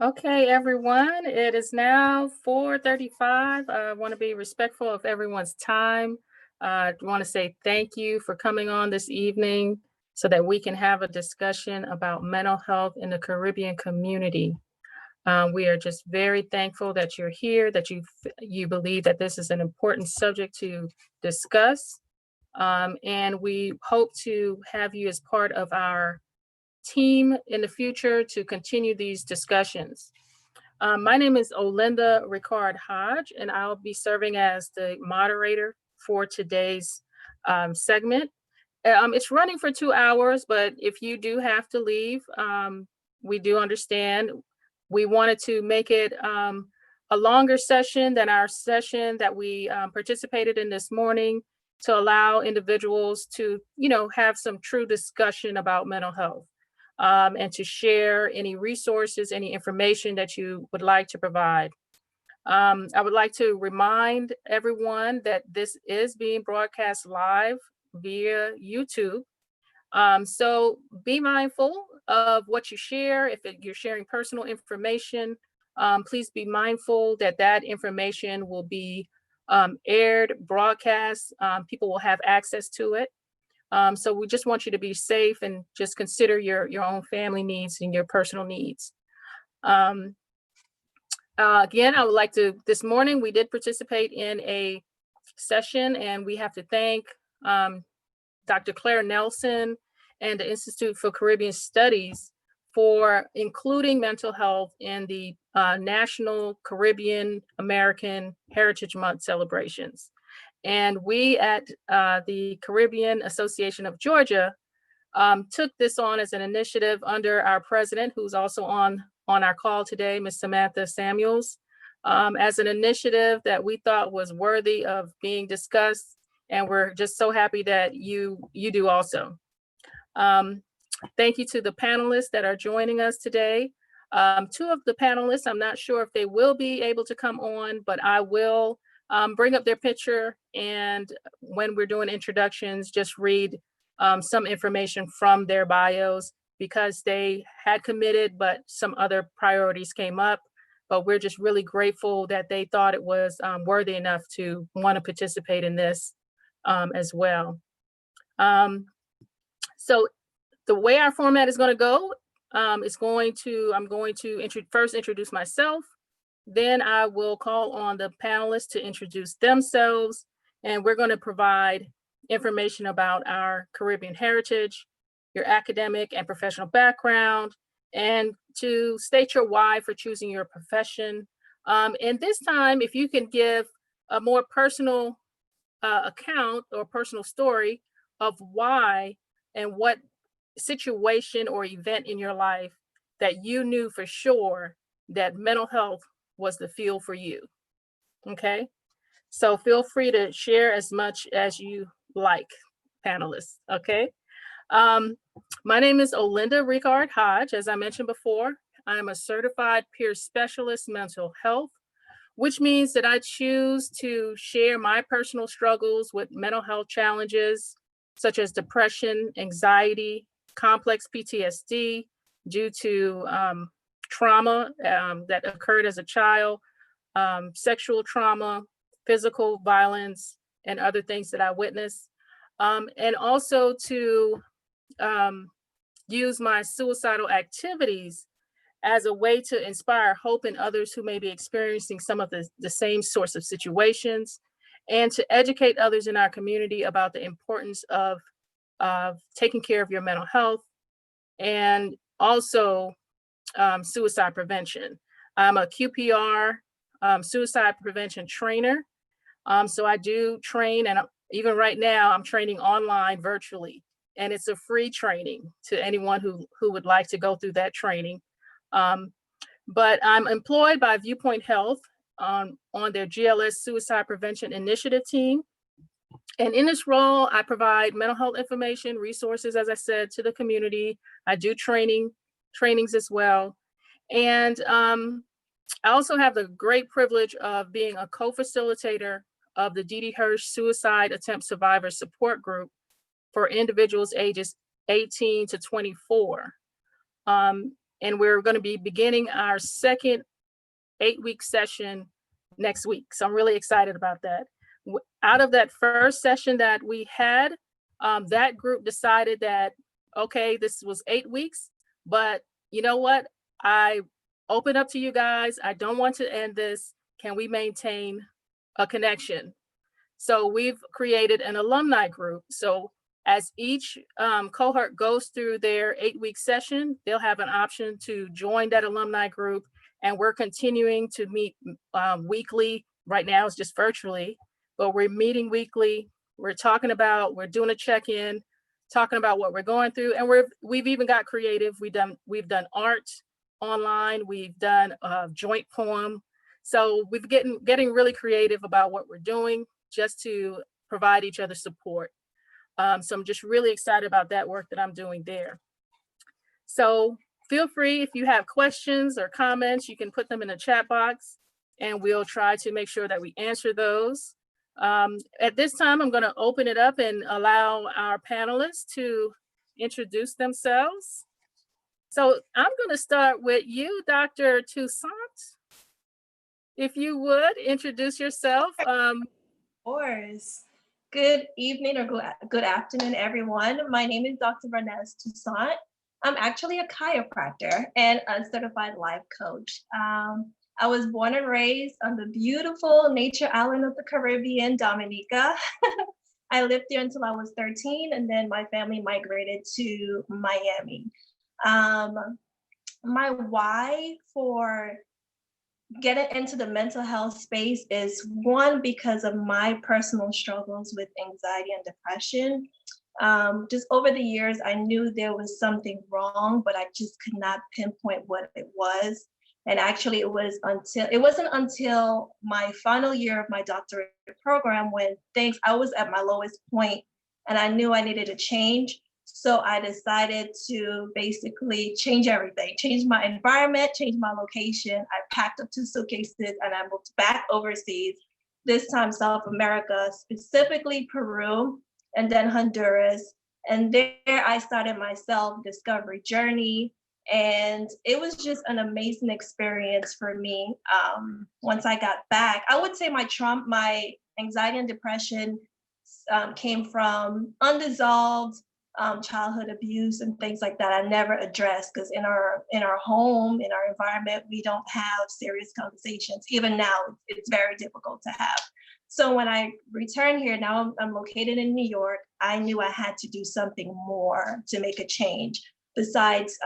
Okay, everyone, it is now 4:35. I want to be respectful of everyone's time. I want to say thank you for coming on this evening so that we can have a discussion about mental health in the Caribbean community. We are just very thankful that you're here, that you believe that this is an important subject to discuss. And we hope to have you as part of our team in the future to continue these discussions. My name is Olinda Ricard-Hodge, and I'll be serving as the moderator for today's segment. It's running for 2 hours, but if you do have to leave, we do understand. We wanted to make it a longer session than our session that we participated in this morning to allow individuals to, have some true discussion about mental health and to share any resources, any information that you would like to provide. I would like to remind everyone that this is being broadcast live via YouTube. So be mindful of what you share. If you're sharing personal information, please be mindful that that information will be aired, broadcast. People will have access to it. So we just want you to be safe and just consider your own family needs and your personal needs. Um, Again, I would like to, this morning we did participate in a session, and we have to thank Dr. Claire Nelson and the Institute for Caribbean Studies for including mental health in the National Caribbean-American Heritage Month celebrations. And we at the Caribbean Association of Georgia took this on as an initiative under our president, who's also on our call today, Ms. Samantha Samuels, as an initiative that we thought was worthy of being discussed. And we're just so happy that you do also. Thank you to the panelists that are joining us today. Two of the panelists, I'm not sure if they will be able to come on, but I will bring up their picture, and when we're doing introductions, just read some information from their bios because they had committed, but some other priorities came up. But we're just really grateful that they thought it was worthy enough to want to participate in this as well. So the way our format is going to go is I'm going to first introduce myself. Then I will call on the panelists to introduce themselves, and we're going to provide information about our Caribbean heritage, your academic and professional background, and to state your why for choosing your profession. And this time, if you can give a more personal account or personal story of why and what situation or event in your life that you knew for sure that mental health was the field for you. Okay, so feel free to share as much as you like, panelists. Okay, my name is Olinda Ricard-Hodge. As I mentioned before, I am a certified peer specialist mental health, which means that I choose to share my personal struggles with mental health challenges such as depression, anxiety, complex PTSD due to trauma that occurred as a child, sexual trauma, physical violence, and other things that I witnessed. And also to use my suicidal activities as a way to inspire hope in others who may be experiencing some of the same sorts of situations, and to educate others in our community about the importance of taking care of your mental health, and also suicide prevention. I'm a QPR suicide prevention trainer. So I do train, and even right now I'm training online virtually, and it's a free training to anyone who would like to go through that training. But I'm employed by Viewpoint Health on their GLS Suicide Prevention Initiative team. And in this role, I provide mental health information, resources, as I said, to the community. I do trainings as well. And I also have the great privilege of being a co-facilitator of the Dee Hirsch Suicide Attempt Survivor Support Group for individuals ages 18 to 24. and we're going to be beginning our second 8-week session next week. So I'm really excited about that. Out of that first session that we had, that group decided that, okay, this was 8 weeks, but you know what? I open up to you guys. I don't want to end this. Can we maintain a connection? So we've created an alumni group. So as each cohort goes through their 8-week session, they'll have an option to join that alumni group. And we're continuing to meet weekly. Right now it's just virtually, but we're meeting weekly. We're doing a check-in, talking about what we're going through. And we've even got creative. We've done art online. We've done a joint poem. So we've getting really creative about what we're doing just to provide each other support. So I'm just really excited about that work that I'm doing there. So feel free, if you have questions or comments, you can put them in the chat box and we'll try to make sure that we answer those. At this time, I'm going to open it up and allow our panelists to introduce themselves. So I'm going to start with you, Dr. Toussaint. If you would introduce yourself. Of course. Good evening or good afternoon, everyone. My name is Dr. Toussaint. I'm actually a chiropractor and a certified life coach. I was born and raised on the beautiful nature island of the Caribbean, Dominica. I lived there until I was 13, and then my family migrated to Miami. My why for getting into the mental health space is one, because of my personal struggles with anxiety and depression. Just over the years, I knew there was something wrong, but I just could not pinpoint what it was. And actually it wasn't until my final year of my doctorate program when I was at my lowest point and I knew I needed a change. So I decided to basically change everything, change my environment, change my location. I packed up 2 suitcases and I moved back overseas, this time South America, specifically Peru, and then Honduras. And there I started my self-discovery journey. And it was just an amazing experience for me. Once I got back, I would say my anxiety and depression came from unresolved childhood abuse and things like that. I never addressed, because in our home, in our environment, we don't have serious conversations. Even now, it's very difficult to have. So when I returned here, now I'm located in New York, I knew I had to do something more to make a change besides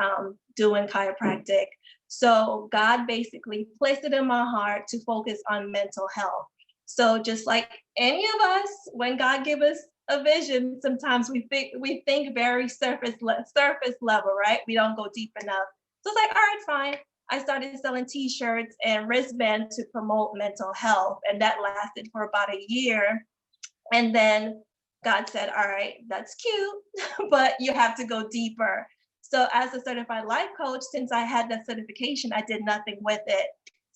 doing chiropractic. So God basically placed it in my heart to focus on mental health. So just like any of us, when God gives us a vision, sometimes we think very surface level, right? We don't go deep enough. So it's like, all right, fine. I started selling t-shirts and wristbands to promote mental health. And that lasted for about a year. And then God said, all right, that's cute, but you have to go deeper. So as a certified life coach, since I had that certification, I did nothing with it.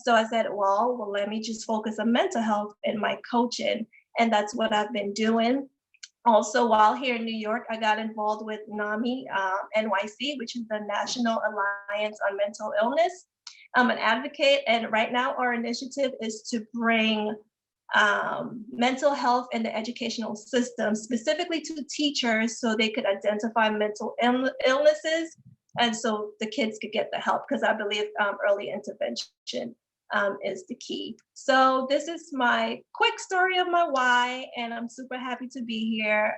So I said, well, let me just focus on mental health in my coaching. And that's what I've been doing. Also, while here in New York, I got involved with NAMI NYC, which is the National Alliance on Mental Illness. I'm an advocate, and right now our initiative is to bring mental health in the educational system, specifically to teachers, so they could identify mental illnesses, and so the kids could get the help, because I believe early intervention is the key. So this is my quick story of my why, and I'm super happy to be here.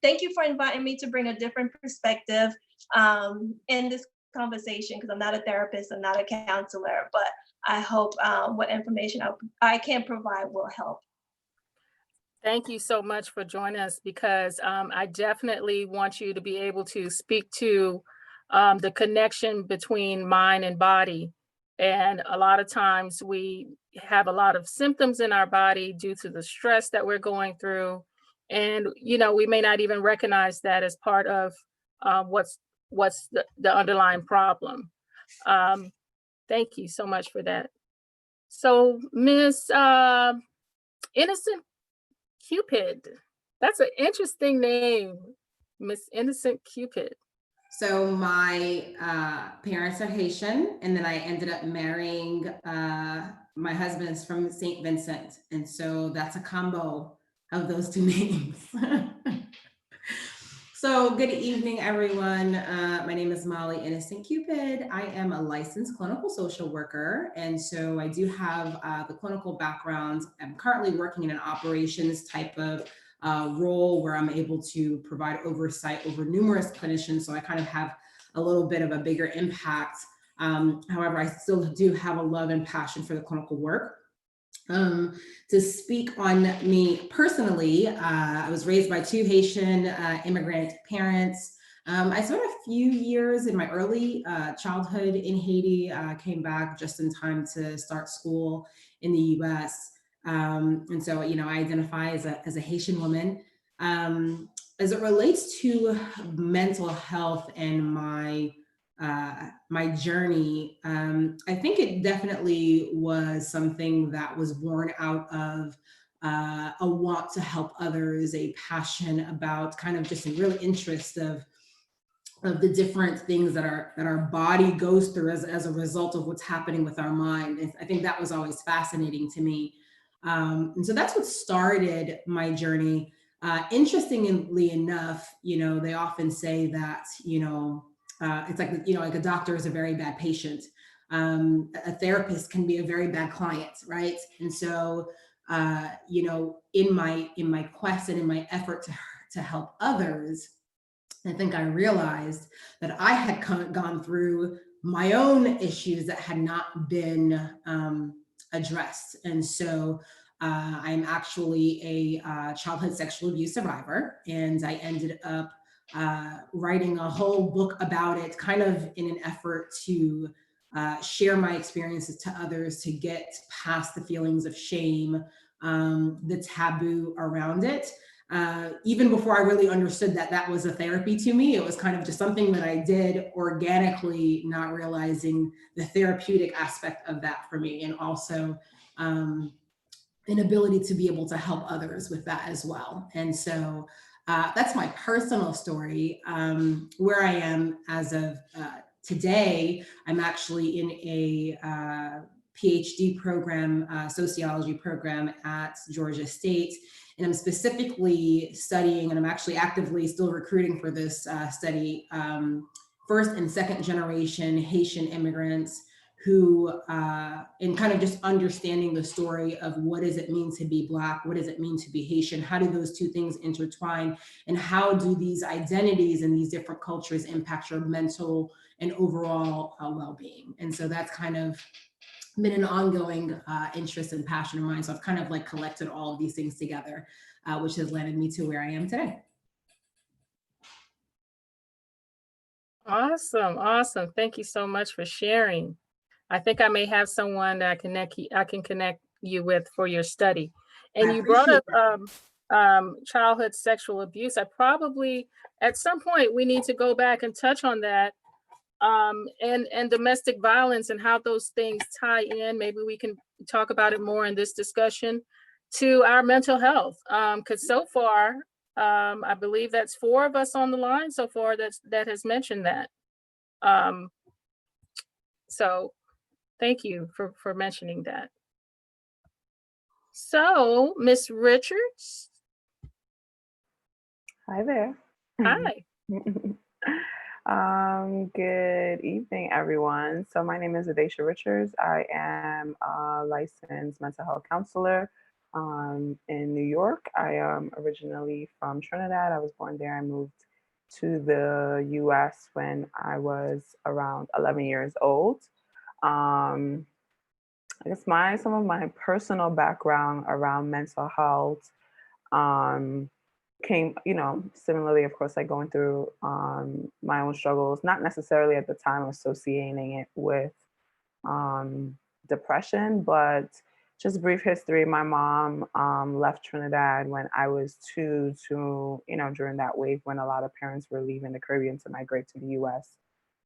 Thank you for inviting me to bring a different perspective in this conversation, because I'm not a therapist, I'm not a counselor, but I hope what information I can provide will help. Thank you so much for joining us, because I definitely want you to be able to speak to the connection between mind and body. And a lot of times we have a lot of symptoms in our body due to the stress that we're going through. And, we may not even recognize that as part of what's the underlying problem. Thank you so much for that. So Miss Innocent Cupid, that's an interesting name, Miss Innocent Cupid. So my parents are Haitian, and then I ended up marrying my husband's from St. Vincent. And so that's a combo of those two names. So good evening, everyone. My name is Molly Innocent Cupid. I am a licensed clinical social worker. And so I do have the clinical background. I'm currently working in an operations type of role where I'm able to provide oversight over numerous clinicians. So I kind of have a little bit of a bigger impact. However, I still do have a love and passion for the clinical work. To speak on me personally, I was raised by two Haitian immigrant parents. I spent a few years in my early childhood in Haiti, came back just in time to start school in the US. And so, you know, I identify as a Haitian woman. As it relates to mental health and my journey, I think it definitely was something that was born out of a want to help others, a passion about kind of just a real interest of the different things that our body goes through as a result of what's happening with our mind. And I think that was always fascinating to me. And so that's what started my journey. Interestingly enough, you know, they often say that, you know, it's like, you know, like a doctor is a very bad patient. A therapist can be a very bad client, right? And so, you know, in my quest and in my effort to help others, I think I realized that I had gone through my own issues that had not been addressed. And so I'm actually a childhood sexual abuse survivor, and I ended up writing a whole book about it, kind of in an effort to share my experiences to others, to get past the feelings of shame, the taboo around it. Even before I really understood that that was a therapy to me, it was kind of just something that I did organically, not realizing the therapeutic aspect of that for me, and also an ability to be able to help others with that as well. And so that's my personal story. Where I am as of today, I'm actually in a PhD program, sociology program at Georgia State. And I'm specifically studying, and I'm actually actively still recruiting for this study, first and second generation Haitian immigrants who, and kind of just understanding the story of what does it mean to be Black, what does it mean to be Haitian, how do those two things intertwine, and how do these identities and these different cultures impact your mental and overall well-being. And so that's kind of been an ongoing interest and passion of mine. So I've kind of like collected all of these things together, which has landed me to where I am today. Awesome, awesome. Thank you so much for sharing. I think I may have someone that I can connect you with for your study. And you brought up childhood sexual abuse. I probably, at some point, we need to go back and touch on that, and domestic violence and how those things tie in. Maybe we can talk about it more in this discussion to our mental health. Because so far, I believe that's 4 of us on the line so far that has mentioned that. So thank you for mentioning that. So, Miss Richards. Hi there. Hi. Good evening, everyone. So my name is Adesha Richards. I am a licensed mental health counselor in New York. I am originally from Trinidad. I was born there. I moved to the US when I was around 11 years old. I guess some of my personal background around mental health came, you know, similarly, of course, like going through my own struggles, not necessarily at the time associating it with depression, but just brief history. My mom left Trinidad when I was 2 to, you know, during that wave when a lot of parents were leaving the Caribbean to migrate to the US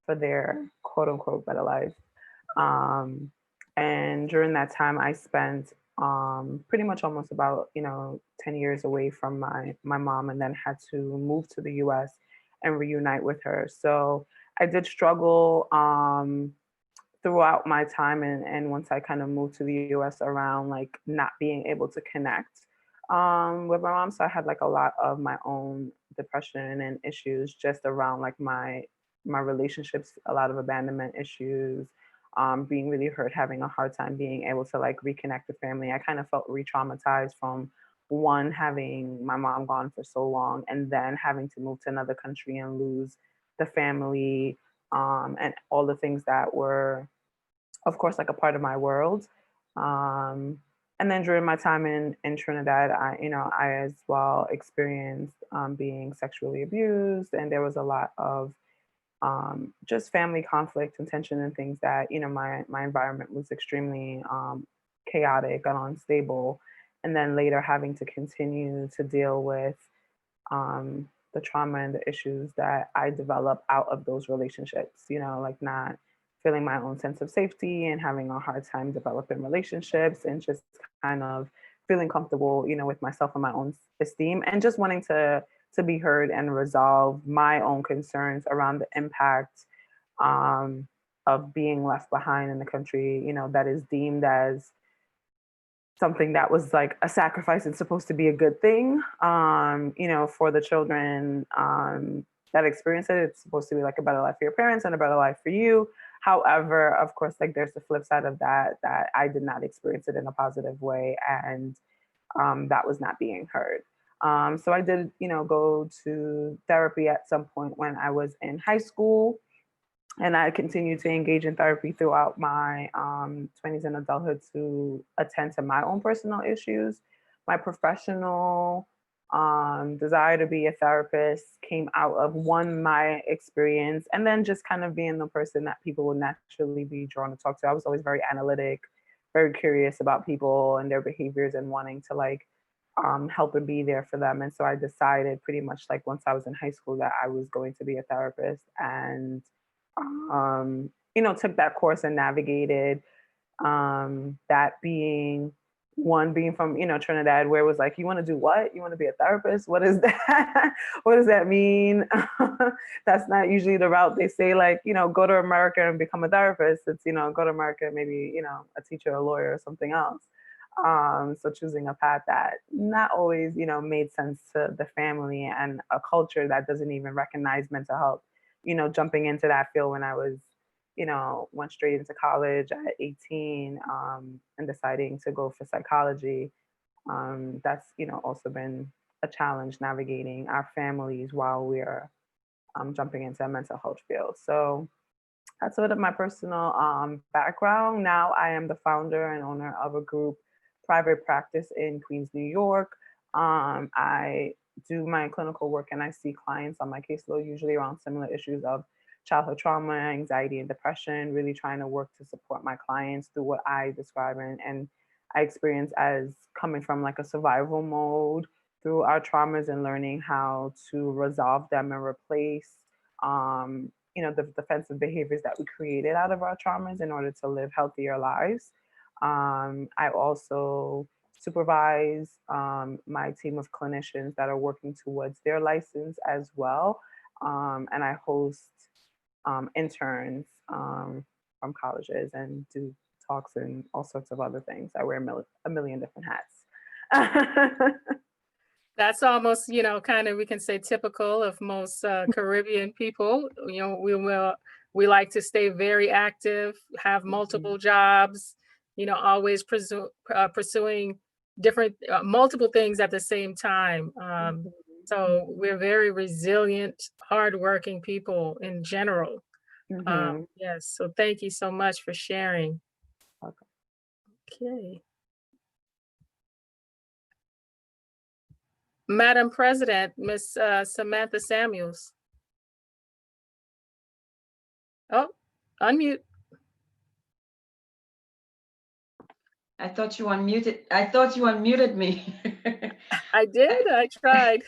for their quote unquote better life. And during that time, I spent pretty much almost about, you know, 10 years away from my mom, and then had to move to the US and reunite with her. So I did struggle throughout my time, and once I kind of moved to the US, around like not being able to connect with my mom. So I had like a lot of my own depression and issues just around like my relationships, a lot of abandonment issues, being really hurt, having a hard time being able to like reconnect with family. I kind of felt re-traumatized from one, having my mom gone for so long, and then having to move to another country and lose the family, and all the things that were, of course, like a part of my world. And then during my time in Trinidad, I as well experienced being sexually abused, and there was a lot of just family conflict and tension and things that, my environment was extremely chaotic and unstable. And then later having to continue to deal with the trauma and the issues that I developed out of those relationships, like not feeling my own sense of safety and having a hard time developing relationships, and just kind of feeling comfortable, with myself and my own esteem, and just wanting to be heard and resolve my own concerns around the impact of being left behind in a country, that is deemed as something that was like a sacrifice and supposed to be a good thing, for the children that experience it. It's supposed to be like a better life for your parents and a better life for you. However, of course, like there's the flip side of that I did not experience it in a positive way, and that was not being heard. So I did, go to therapy at some point when I was in high school, and I continued to engage in therapy throughout my 20s and adulthood to attend to my own personal issues. My professional desire to be a therapist came out of, one, my experience, and then just kind of being the person that people would naturally be drawn to talk to. I was always very analytic, very curious about people and their behaviors, and wanting to like help and be there for them. And so I decided pretty much like once I was in high school that I was going to be a therapist, and took that course and navigated that, being from, Trinidad, where it was like, you want to do what? You want to be a therapist? What is that? What does that mean? That's not usually the route they say, like, go to America and become a therapist. It's, go to America, maybe, a teacher, a lawyer, or something else. So choosing a path that not always, made sense to the family and a culture that doesn't even recognize mental health, jumping into that field when I was, went straight into college at 18, and deciding to go for psychology. That's, also been a challenge, navigating our families while we're jumping into a mental health field. So that's a bit of my personal background. Now I am the founder and owner of a group private practice in Queens, New York. I do my clinical work and I see clients on my caseload usually around similar issues of childhood trauma, anxiety, and depression, really trying to work to support my clients through what I describe and I experience as coming from like a survival mode through our traumas, and learning how to resolve them and replace the defensive behaviors that we created out of our traumas in order to live healthier lives. I also supervise my team of clinicians that are working towards their license as well. And I host interns from colleges and do talks and all sorts of other things. I wear a million different hats. That's almost, kind of, we can say, typical of most Caribbean people. We like to stay very active, have multiple jobs, always pursuing different, multiple things at the same time. So we're very resilient, hardworking people in general. Yes, so thank you so much for sharing. Okay. Madam President, Miss Samantha Samuels. Oh, unmute. I thought you unmuted me. I did, I tried.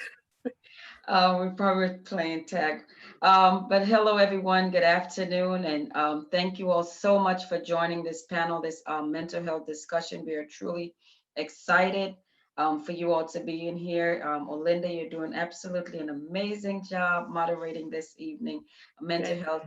We're probably playing tag. But hello, everyone. Good afternoon. And thank you all so much for joining this panel, this mental health discussion. We are truly excited for you all to be in here. Olinda, you're doing absolutely an amazing job moderating this evening. Mental health.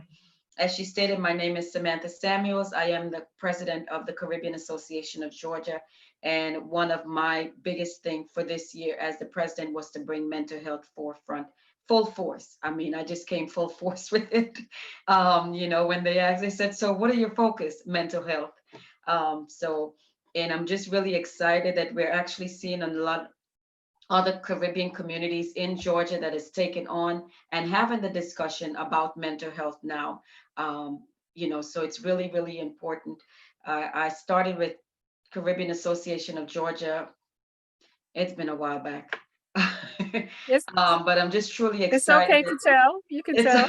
As she stated, my name is Samantha Samuels. I am the president of the Caribbean Association of Georgia. And one of my biggest things for this year as the president was to bring mental health forefront, full force. I mean, I just came full force with it. When they asked, they said, so what are your focus? Mental health. And I'm just really excited that we're actually seeing a lot other Caribbean communities in Georgia that is taking on and having the discussion about mental health now. So it's really, really important. I started with Caribbean Association of Georgia. It's been a while back. But I'm just truly excited. It's okay to tell. You can tell.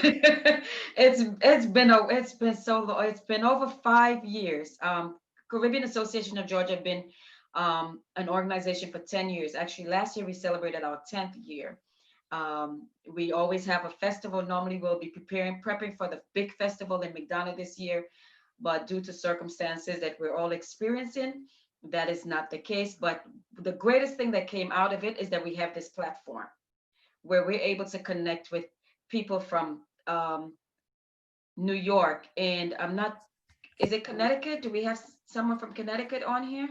It's been so long. It's been over 5 years. Caribbean Association of Georgia have been an organization for 10 years. Actually, last year we celebrated our 10th year. We always have a festival. Normally we'll be prepping for the big festival in McDonough this year, but due to circumstances that we're all experiencing, that is not the case. But the greatest thing that came out of it is that we have this platform where we're able to connect with people from New York, and is it Connecticut? Do we have someone from Connecticut on here?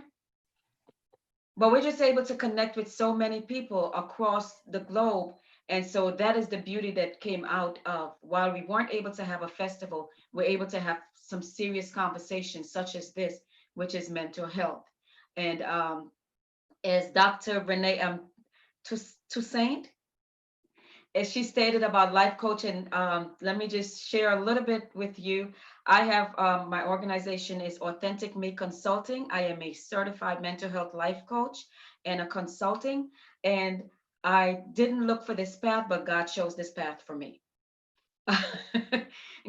But we're just able to connect with so many people across the globe. And so that is the beauty that came out of, while we weren't able to have a festival, we're able to have some serious conversations such as this, which is mental health. And as Dr. Renee Toussaint, as she stated about life coaching, let me just share a little bit with you. I have, my organization is Authentic Me Consulting. I am a certified mental health life coach and a consulting. And I didn't look for this path, but God chose this path for me.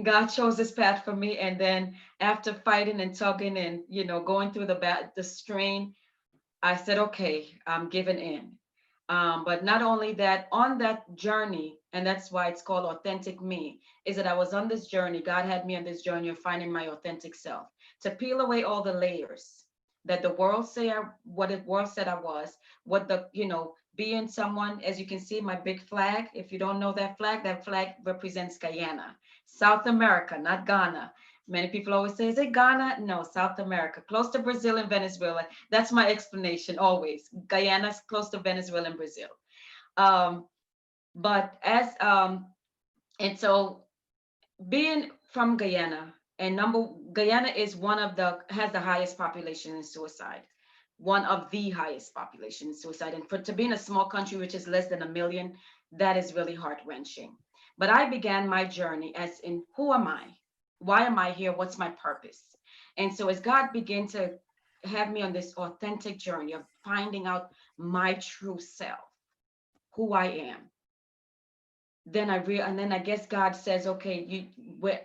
God chose this path for me. And then after fighting and tugging and, going through the strain, I said, okay, I'm giving in. But not only that, on that journey, and that's why it's called Authentic Me, is that I was on this journey. God had me on this journey of finding my authentic self, to peel away all the layers that the world what the world said I was, being someone, as you can see, my big flag. If you don't know that flag represents Guyana, South America, not Ghana. Many people always say, is it Ghana? No, South America, close to Brazil and Venezuela. That's my explanation always. Guyana's close to Venezuela and Brazil. And so being from Guyana, Guyana is has the highest population in suicide, one of the highest population in suicide. And to be in a small country, which is less than 1 million, that is really heart-wrenching. But I began my journey as in, who am I? Why am I here? What's my purpose? And so as God began to have me on this authentic journey of finding out my true self, who I am, then I guess God says, okay,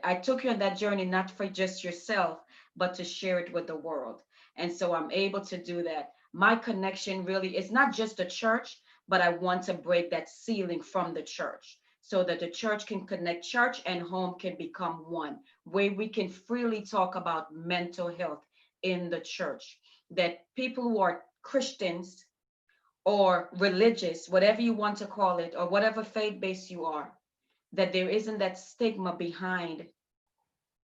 I took you on that journey, not for just yourself, but to share it with the world. And so I'm able to do that. My connection really is not just the church, but I want to break that ceiling from the church, so that the church can connect, church and home can become one, where we can freely talk about mental health in the church, that people who are Christians or religious, whatever you want to call it, or whatever faith base you are, that there isn't that stigma behind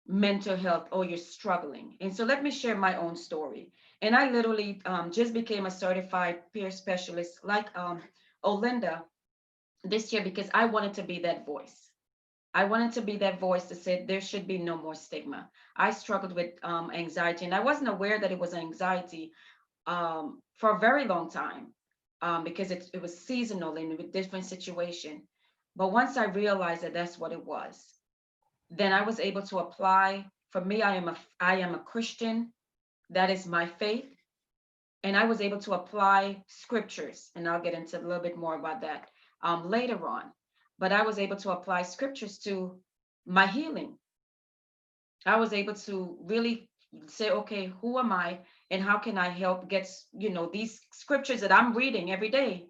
mental health or you're struggling. And so let me share my own story. And I literally just became a certified peer specialist like Olinda this year, because I wanted to be that voice. I wanted to be that voice to say there should be no more stigma. I struggled with anxiety, and I wasn't aware that it was anxiety for a very long time, because it was seasonal in a different situation. But once I realized that that's what it was, then I was able to apply. For me, I am a Christian. That is my faith. And I was able to apply scriptures, and I'll get into a little bit more about that later on. But I was able to apply scriptures to my healing. I was able to really say, okay, who am I and how can I help get, these scriptures that I'm reading every day?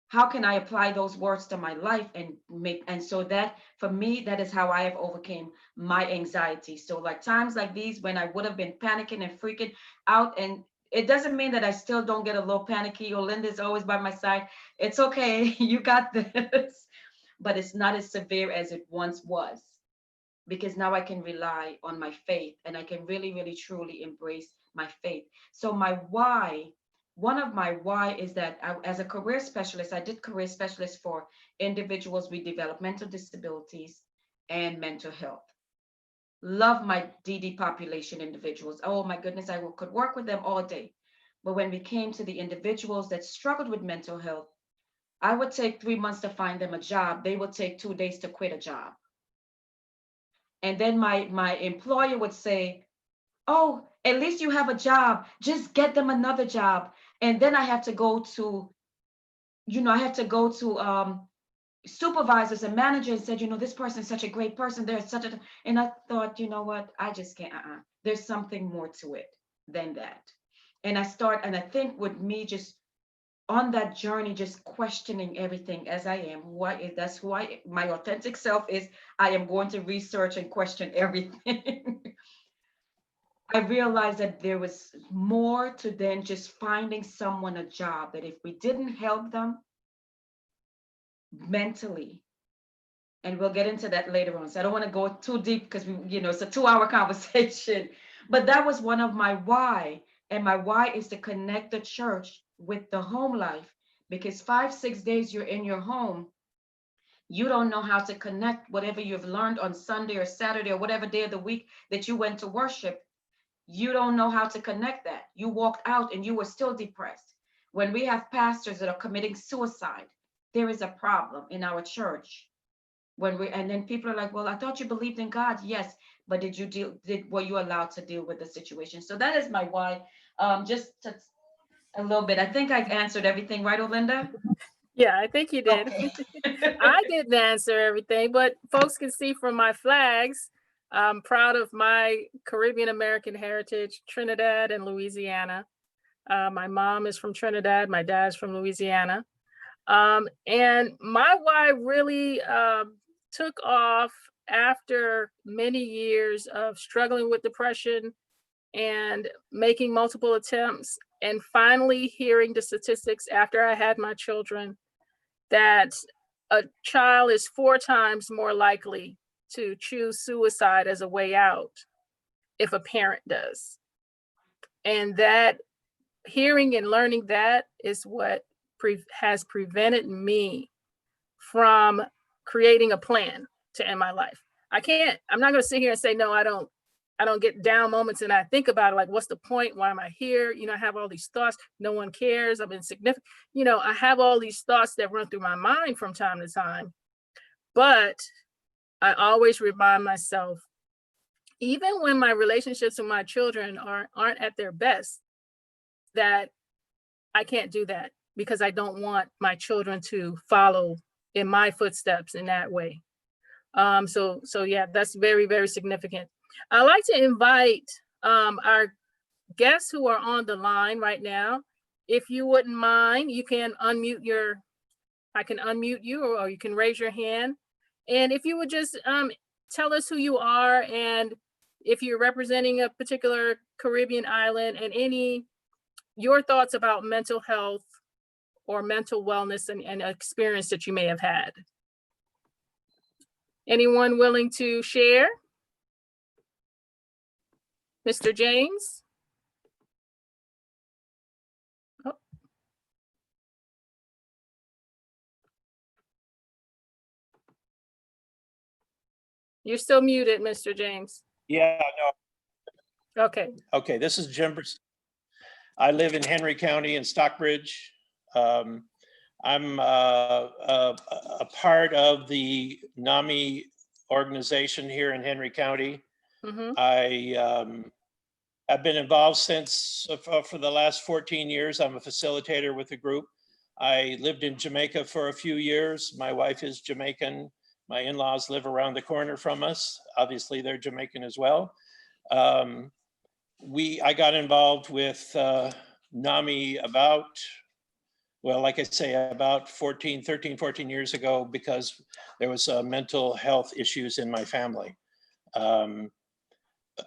How can I apply those words to my life and so that for me, that is how I have overcame my anxiety. So like times like these, when I would have been panicking and freaking out, and it doesn't mean that I still don't get a little panicky. Olinda is always by my side. It's okay, you got this. But it's not as severe as it once was, because now I can rely on my faith, and I can really, really, truly embrace my faith. So my why, one of my why is that as a career specialist, I did career specialist for individuals with developmental disabilities and mental health. Love my DD population individuals. Oh my goodness, I could work with them all day. But when we came to the individuals that struggled with mental health, I would take 3 months to find them a job. They would take 2 days to quit a job. And then my employer would say, oh, at least you have a job, just get them another job. And then I have to go to, supervisors and managers and said, this person is such a great person. They're such a, and I thought, you know what, I just can't, there's something more to it than that. And I think with me just on that journey, just questioning everything as I am, that's who my authentic self is. I am going to research and question everything. I realized that there was more to than just finding someone a job, that if we didn't help them mentally, and we'll get into that later on. So I don't want to go too deep because it's a 2-hour conversation, but that was one of my why. And my why is to connect the church with the home life, because 5-6 days you're in your home, you don't know how to connect whatever you've learned on Sunday or Saturday or whatever day of the week that you went to worship. You don't know how to connect that. You walked out and you were still depressed. When we have pastors that are committing suicide, there is a problem in our church. And then people are like, well, I thought you believed in God. Yes, but were you allowed to deal with the situation? So that is my why. Just a little bit. I think I answered everything, right, Olinda? Yeah, I think you did. Okay. I didn't answer everything, but folks can see from my flags, I'm proud of my Caribbean-American heritage, Trinidad and Louisiana. My mom is from Trinidad, my dad's from Louisiana. And my why really took off after many years of struggling with depression and making multiple attempts, and finally hearing the statistics after I had my children that a child is 4 times more likely to choose suicide as a way out if a parent does. And that hearing and learning that is what has prevented me from creating a plan to end my life. I'm not going to sit here and say, no, I don't get down moments and I think about it, like, what's the point? Why am I here? I have all these thoughts. No one cares. I'm insignificant. I have all these thoughts that run through my mind from time to time. But I always remind myself, even when my relationships with my children aren't at their best, that I can't do that because I don't want my children to follow in my footsteps in that way. So yeah, that's very, very significant. I'd like to invite our guests who are on the line right now. If you wouldn't mind, you can I can unmute you, or you can raise your hand. And if you would just tell us who you are and if you're representing a particular Caribbean island, and your thoughts about mental health or mental wellness and experience that you may have had. Anyone willing to share? Mr. James? Oh. You're still muted, Mr. James. Yeah, no. Okay. Okay, this is Jim. I live in Henry County in Stockbridge. I'm a part of the NAMI organization here in Henry County. Mm-hmm. I've been involved since for the last 14 years. I'm a facilitator with the group. I lived in Jamaica for a few years. My wife is Jamaican. My in-laws live around the corner from us. Obviously, they're Jamaican as well. I got involved with NAMI about 13, 14 years ago, because there was mental health issues in my family.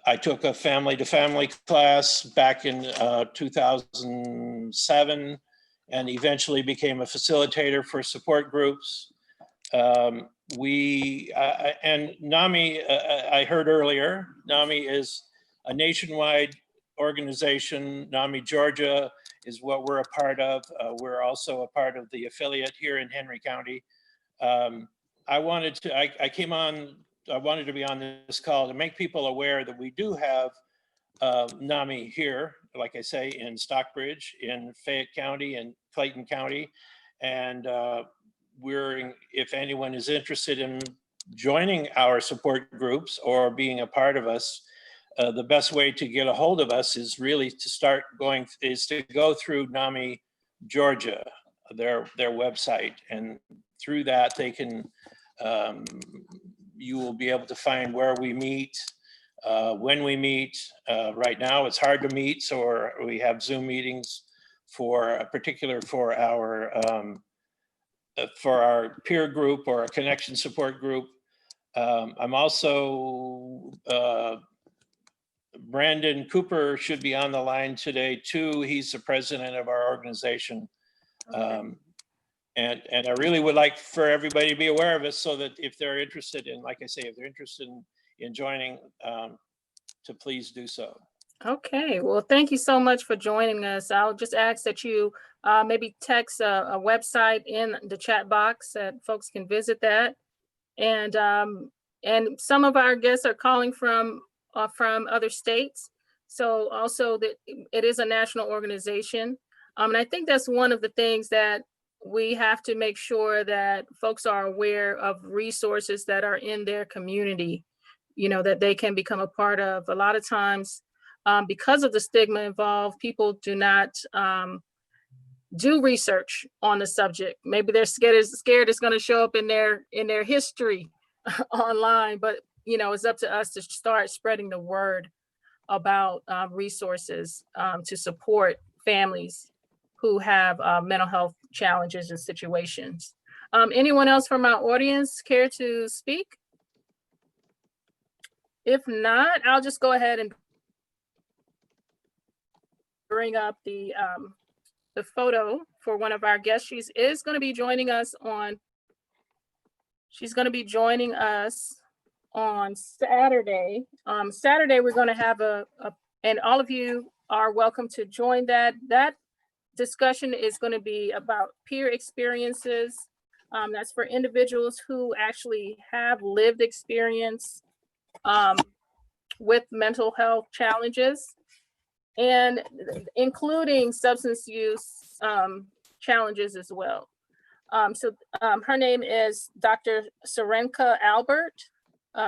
I took a family-to-family class back in 2007 and eventually became a facilitator for support groups. And NAMI, I heard earlier, NAMI is a nationwide organization. NAMI Georgia is what we're a part of. We're also a part of the affiliate here in Henry County. I wanted to be on this call to make people aware that we do have NAMI here, like I say, in Stockbridge, in Fayette County, and Clayton County. And if anyone is interested in joining our support groups or being a part of us, the best way to get a hold of us is really to go through NAMI Georgia, their website, and through that they can you will be able to find where we meet, when we meet. Right now it's hard to meet, so we have Zoom meetings for our peer group or a connection support group. I'm also, Brandon Cooper should be on the line today too. He's the president of our organization. And I really would like for everybody to be aware of it, so that if they're interested in, like I say, if they're interested in joining, to please do so. Okay, well, thank you so much for joining us. I'll just ask that you maybe text a website in the chat box that folks can visit that. And some of our guests are calling from other states. So also that it is a national organization. And I think that's one of the things that we have to make sure that folks are aware of resources that are in their community, that they can become a part of. A lot of times, because of the stigma involved, people do not do research on the subject. Maybe they're scared it's going to show up in their history online, but it's up to us to start spreading the word about resources to support families who have mental health challenges and situations. Anyone else from our audience care to speak? If not, I'll just go ahead and bring up the photo for one of our guests. She's going to be joining us on Saturday. Saturday, we're going to have and all of you are welcome to join that. That discussion is going to be about peer experiences. That's for individuals who actually have lived experience with mental health challenges, and including substance use challenges as well. Her name is Dr. Serenka Albert.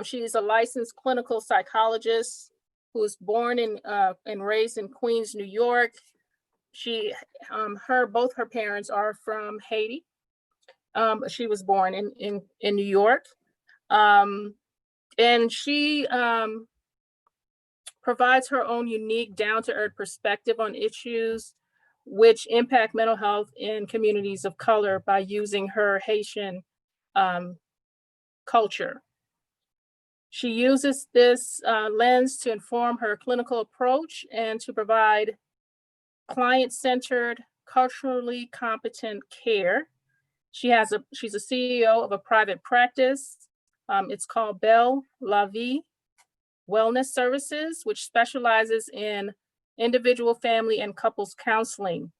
She is a licensed clinical psychologist who was born and raised in Queens, New York. Both her parents are from Haiti. She was born in New York. And she provides her own unique down-to-earth perspective on issues which impact mental health in communities of color by using her Haitian culture. She uses this lens to inform her clinical approach and to provide client-centered, culturally competent care. She's a CEO of a private practice. It's called Belle La Vie Wellness Services, which specializes in individual, family, and couples counseling.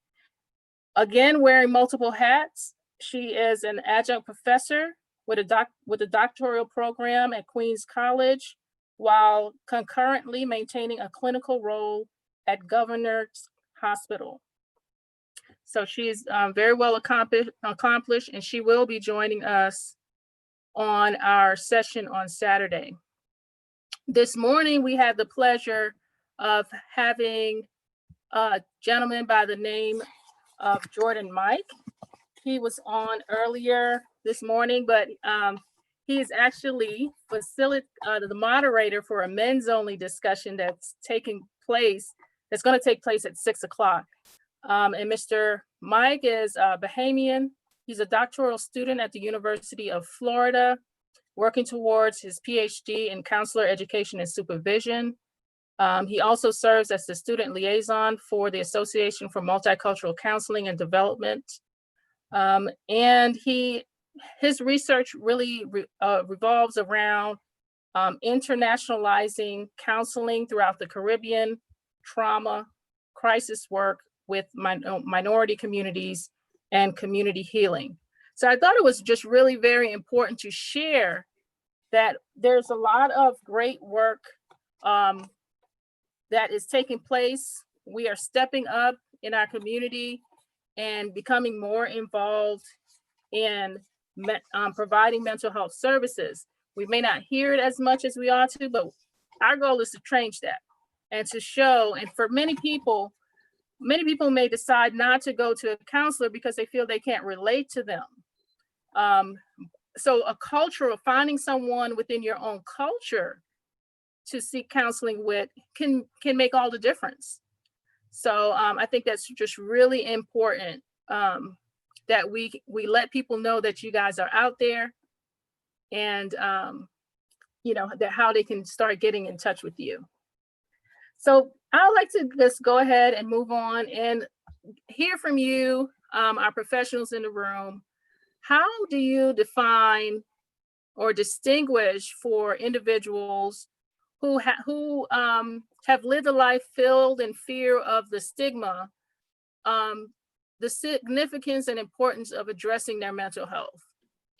Again, wearing multiple hats, she is an adjunct professor with a doctoral program at Queens College, while concurrently maintaining a clinical role at Governor's Hospital. So she's very well accomplished, and she will be joining us on our session on Saturday. This morning, we had the pleasure of having a gentleman by the name of Jordan Mike. He was on earlier this morning, but he is actually the moderator for a men's only discussion that's going to take place at 6 o'clock. And Mr. Mike is Bahamian. He's a doctoral student at the University of Florida, working towards his PhD in counselor education and supervision. He also serves as the student liaison for the Association for Multicultural Counseling and Development. And his research really revolves around internationalizing counseling throughout the Caribbean, trauma, crisis work with minority communities, and community healing. So I thought it was just really very important to share that there's a lot of great work that is taking place. We are stepping up in our community and becoming more involved in providing mental health services. We may not hear it as much as we ought to, but our goal is to change that and to show, and for many people may decide not to go to a counselor because they feel they can't relate to them. So a culture of finding someone within your own culture to seek counseling with can make all the difference. So I think that's just really important, that we let people know that you guys are out there, and that how they can start getting in touch with you. So I'd like to just go ahead and move on and hear from you, our professionals in the room. How do you define or distinguish for individuals who have lived a life filled in fear of the stigma, the significance and importance of addressing their mental health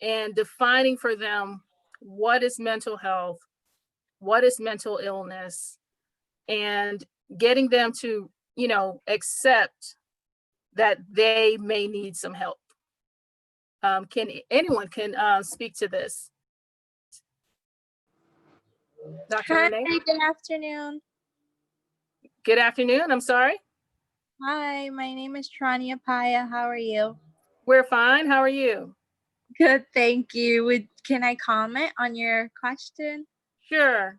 and defining for them what is mental health, what is mental illness, and getting them to, accept that they may need some help? Can anyone speak to this? Dr. Hi, Renee? good afternoon. Good afternoon, I'm sorry. Hi, my name is Trania Paya. How are you? We're fine, how are you? Good, thank you. Can I comment on your question? Sure.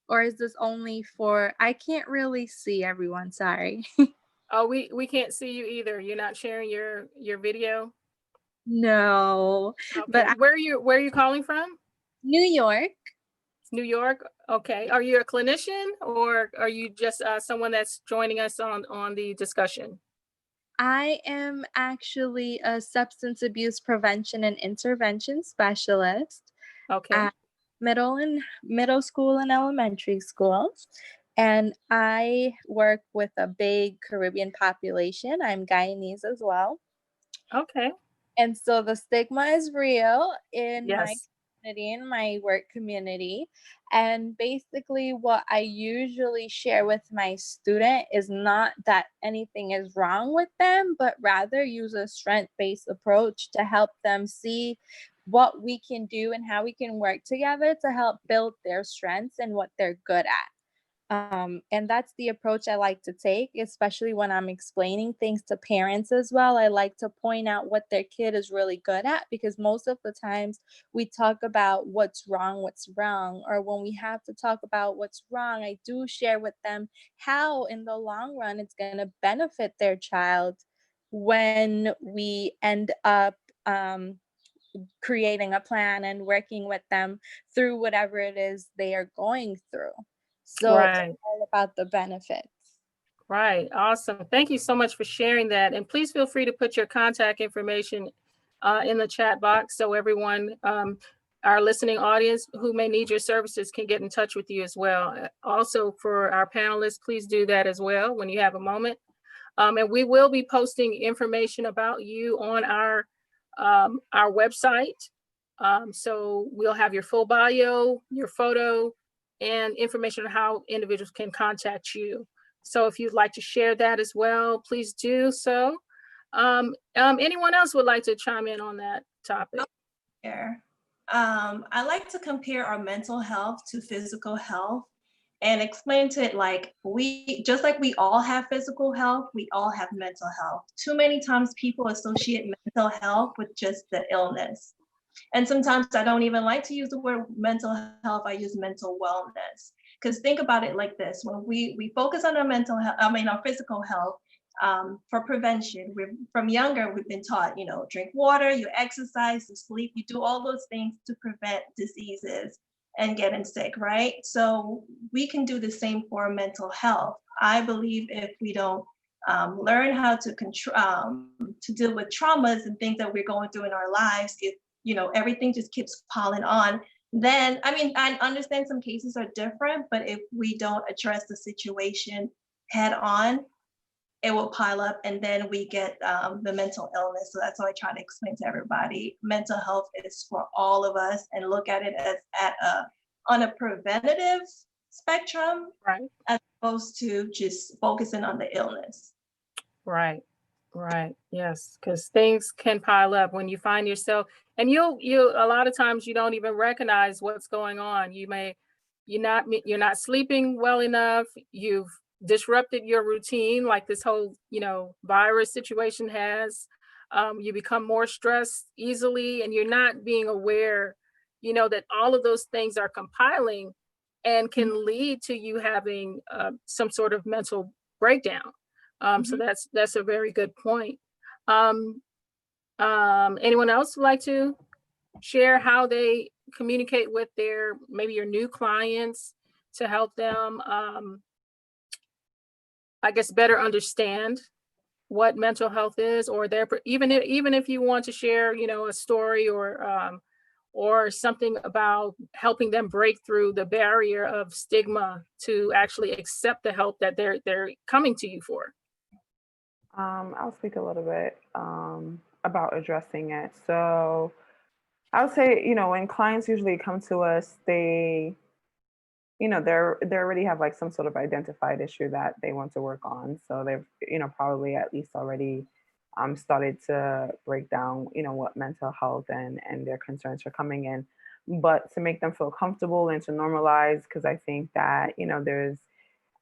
Or is this only for, I can't really see everyone, sorry. Oh, we can't see you either. You're not sharing your video? No, Okay. but Where are you calling from? New York. New York? Okay. Are you a clinician or are you just someone that's joining us on the discussion? I am actually a substance abuse prevention and intervention specialist Okay. at middle school and elementary schools. And I work with a big Caribbean population. I'm Guyanese as well. Okay. And so the stigma is real in my Yes. community, in my work community. And basically what I usually share with my student is not that anything is wrong with them, but rather use a strength-based approach to help them see what we can do and how we can work together to help build their strengths and what they're good at. And that's the approach I like to take, especially when I'm explaining things to parents as well. I like to point out what their kid is really good at, because most of the times we talk about what's wrong, or when we have to talk about what's wrong, I do share with them how in the long run it's going to benefit their child when we end up creating a plan and working with them through whatever it is they are going through. So Right. it's all about the benefits. Right. Awesome. Thank you so much for sharing that. And please feel free to put your contact information in the chat box so everyone, our listening audience who may need your services, can get in touch with you as well. Also, for our panelists, please do that as well when you have a moment. And we will be posting information about you on our website. So we'll have your full bio, your photo, and information on how individuals can contact you. So if you'd like to share that as well, please do so. Anyone else would like to chime in on that topic? I like to compare our mental health to physical health and explain to it like just like we all have physical health, we all have mental health. Too many times people associate mental health with just the illness. And sometimes I don't even like to use the word mental health, I use mental wellness. Because think about it like this, when we focus on our mental health, our physical health, for prevention, from younger, we've been taught, drink water, you exercise, you sleep, you do all those things to prevent diseases. and getting sick, right? So we can do the same for mental health. I believe if we don't learn how to to deal with traumas and things that we're going through in our lives, if everything just keeps piling on, then I mean, I understand some cases are different, but if we don't address the situation head on, it will pile up, and then we get the mental illness. So that's how I try to explain to everybody. Mental health is for all of us, and look at it as on a preventative spectrum, Right. as opposed to just focusing on the illness. Right. Right. Yes. Because things can pile up when you find yourself, and you a lot of times you don't even recognize what's going on. You're not sleeping well enough. You've disrupted your routine, like this whole, virus situation has. You become more stressed easily, and you're not being aware, that all of those things are compiling and can lead to you having some sort of mental breakdown. So that's a very good point. Anyone else would like to share how they communicate with maybe your new clients to help them, I guess, better understand what mental health is, or even if you want to share, a story or something about helping them break through the barrier of stigma to actually accept the help that they're coming to you for. I'll speak a little bit about addressing it. So I would say, when clients usually come to us, they already have like some sort of identified issue that they want to work on. So they've, probably at least already started to break down, what mental health and their concerns are coming in. But to make them feel comfortable and to normalize, because I think that,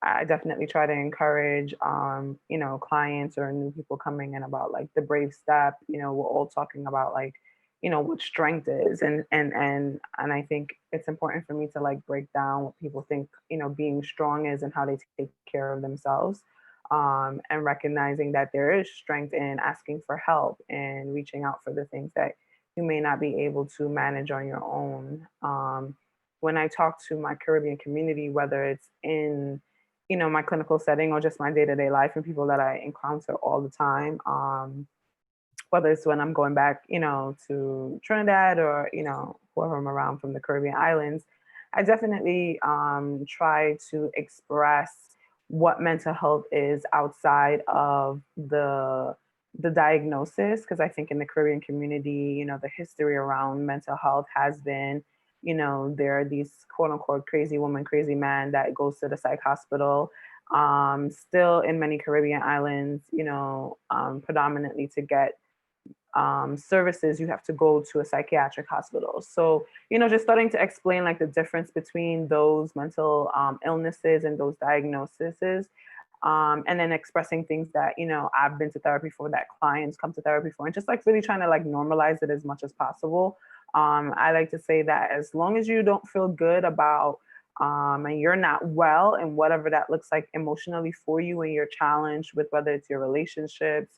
I definitely try to encourage, clients or new people coming in about like the brave step. We're all talking about like, what strength is, and I think it's important for me to like break down what people think, being strong is and how they take care of themselves, and recognizing that there is strength in asking for help and reaching out for the things that you may not be able to manage on your own. When I talk to my Caribbean community, whether it's in my clinical setting or just my day-to-day life and people that I encounter all the time, whether it's when I'm going back, to Trinidad or, whoever I'm around from the Caribbean islands, I definitely try to express what mental health is outside of the diagnosis, because I think in the Caribbean community, the history around mental health has been, there are these quote unquote crazy woman, crazy man that goes to the psych hospital. Still in many Caribbean islands, predominantly to get services, you have to go to a psychiatric hospital. So, just starting to explain like the difference between those mental illnesses and those diagnoses. And then expressing things that, I've been to therapy for, that clients come to therapy for, and just like really trying to like normalize it as much as possible. I like to say that as long as you don't feel good about and you're not well, and whatever that looks like emotionally for you, and you're challenged with whether it's your relationships,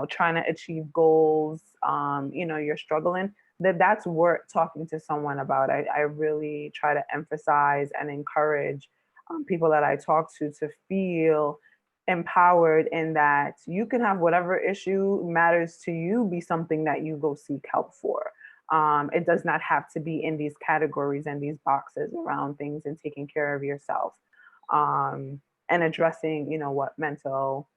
trying to achieve goals, you're struggling, that's worth talking to someone about. I really try to emphasize and encourage people that I talk to feel empowered in that you can have whatever issue matters to you be something that you go seek help for. It does not have to be in these categories and these boxes around things and taking care of yourself, and addressing, what mental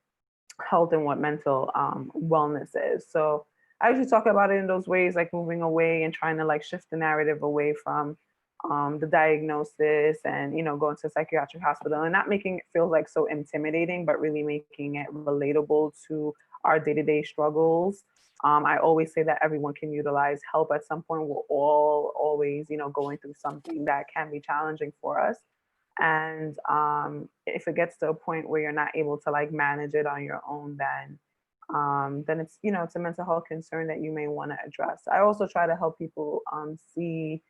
health and what mental wellness is. So I usually talk about it in those ways, like moving away and trying to like shift the narrative away from the diagnosis and, going to a psychiatric hospital, and not making it feel like so intimidating, but really making it relatable to our day-to-day struggles. I always say that everyone can utilize help at some point. We're all always, going through something that can be challenging for us. And if it gets to a point where you're not able to like manage it on your own, then it's, it's a mental health concern that you may want to address. I also try to help people see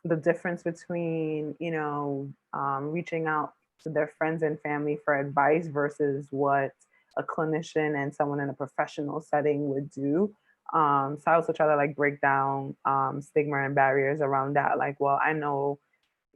the difference between, reaching out to their friends and family for advice versus what a clinician and someone in a professional setting would do. So I also try to like break down stigma and barriers around that. Like, well, I know,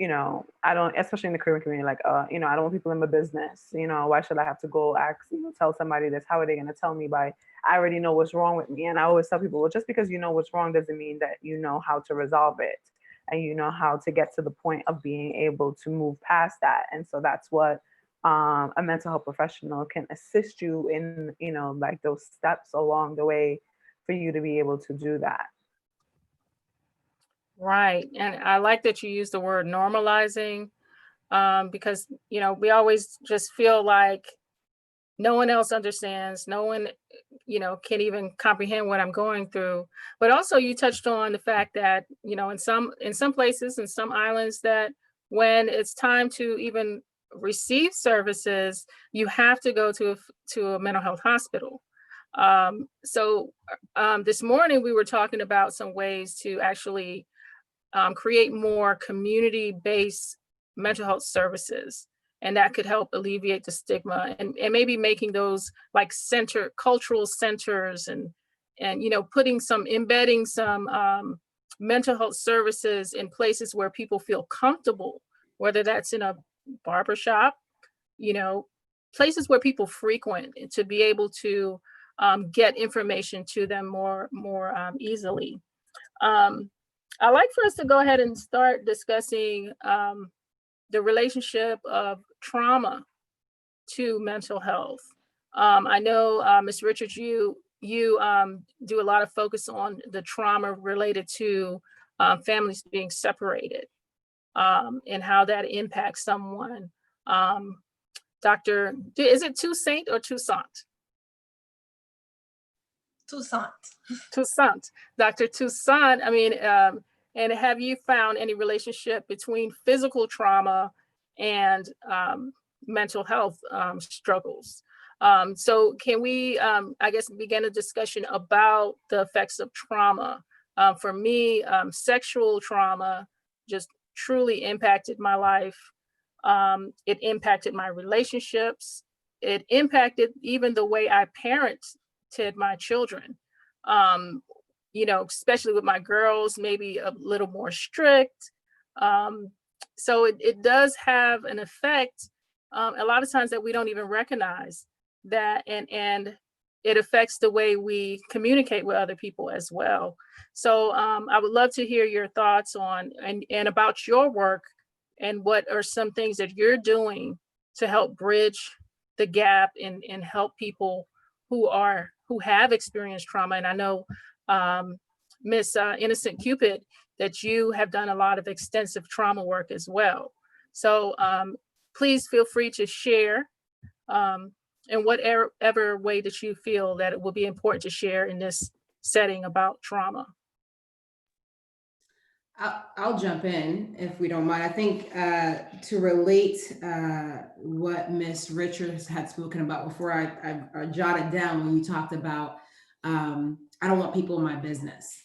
you know, I don't, especially in the Caribbean community, like, you know, I don't want people in my business. You know, why should I have to go ask, you know, tell somebody this? How are they going to tell me by, I already know what's wrong with me. And I always tell people, well, just because you know what's wrong doesn't mean that you know how to resolve it. And you know how to get to the point of being able to move past that. And so that's what a mental health professional can assist you in, you know, like those steps along the way for you to be able to do that. Right. And I like that you use the word normalizing, because, you know, we always just feel like no one else understands, no one, you know, can even comprehend what I'm going through. But also you touched on the fact that, you know, in some places, in some islands, that when it's time to even receive services, you have to go to a mental health hospital. So this morning we were talking about some ways to actually create more community-based mental health services. And that could help alleviate the stigma, and maybe making those like cultural centers, and you know, embedding some mental health services in places where people feel comfortable, whether that's in a barbershop, you know, places where people frequent, to be able to get information to them more easily. I'd like for us to go ahead and start discussing the relationship of trauma to mental health. I know, Ms. Richards, you do a lot of focus on the trauma related to families being separated, and how that impacts someone. Dr. Is it Toussaint or Toussaint? Toussaint. Toussaint. Dr. Toussaint, I mean, and have you found any relationship between physical trauma and mental health struggles? So can we, I guess, begin a discussion about the effects of trauma? For me, sexual trauma just truly impacted my life. It impacted my relationships. It impacted even the way I parented my children. You know, especially with my girls, maybe a little more strict. So it does have an effect a lot of times that we don't even recognize that, and it affects the way we communicate with other people as well. So I would love to hear your thoughts on and about your work, and what are some things that you're doing to help bridge the gap and help people who have experienced trauma. And I know, Miss Innocent Cupid, that you have done a lot of extensive trauma work as well. So please feel free to share in whatever way that you feel that it will be important to share in this setting about trauma. I'll jump in if we don't mind. I think to relate what Ms. Richards had spoken about before, I jotted down when you talked about, I don't want people in my business.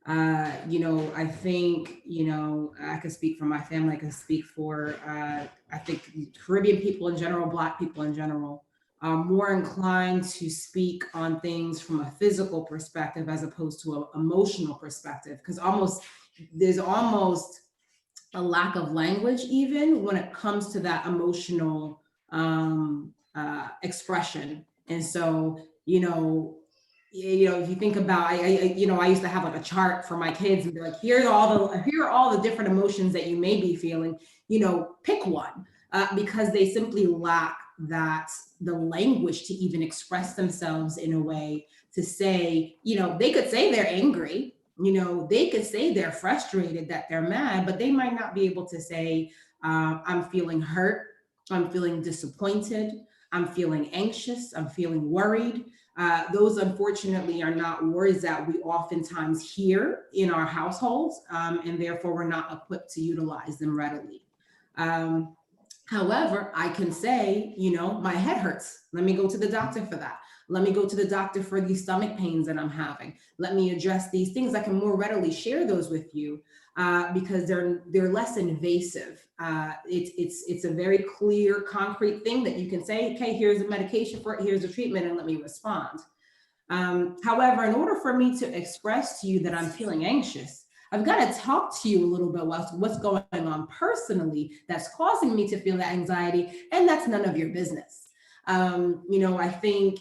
You know, I think, you know, I can speak for my family, I can speak for, I think Caribbean people in general, Black people in general, are more inclined to speak on things from a physical perspective as opposed to an emotional perspective, because there's almost a lack of language even when it comes to that emotional expression. And so, you know, if you think about, I used to have like a chart for my kids and be like, here are all the different emotions that you may be feeling, you know, pick one, because they simply lack the language to even express themselves in a way to say, you know, they could say they're angry, you know, they could say they're frustrated, that they're mad, but they might not be able to say, I'm feeling hurt, I'm feeling disappointed, I'm feeling anxious, I'm feeling worried. Those unfortunately are not words that we oftentimes hear in our households, and therefore we're not equipped to utilize them readily. However, I can say, you know, my head hurts. Let me go to the doctor for that. Let me go to the doctor for these stomach pains that I'm having. Let me address these things. I can more readily share those with you because they're less invasive. It's a very clear, concrete thing that you can say, okay, here's the medication for it, here's the treatment, and let me respond. However, in order for me to express to you that I'm feeling anxious, I've got to talk to you a little bit about what's going on personally that's causing me to feel that anxiety, and that's none of your business. I think,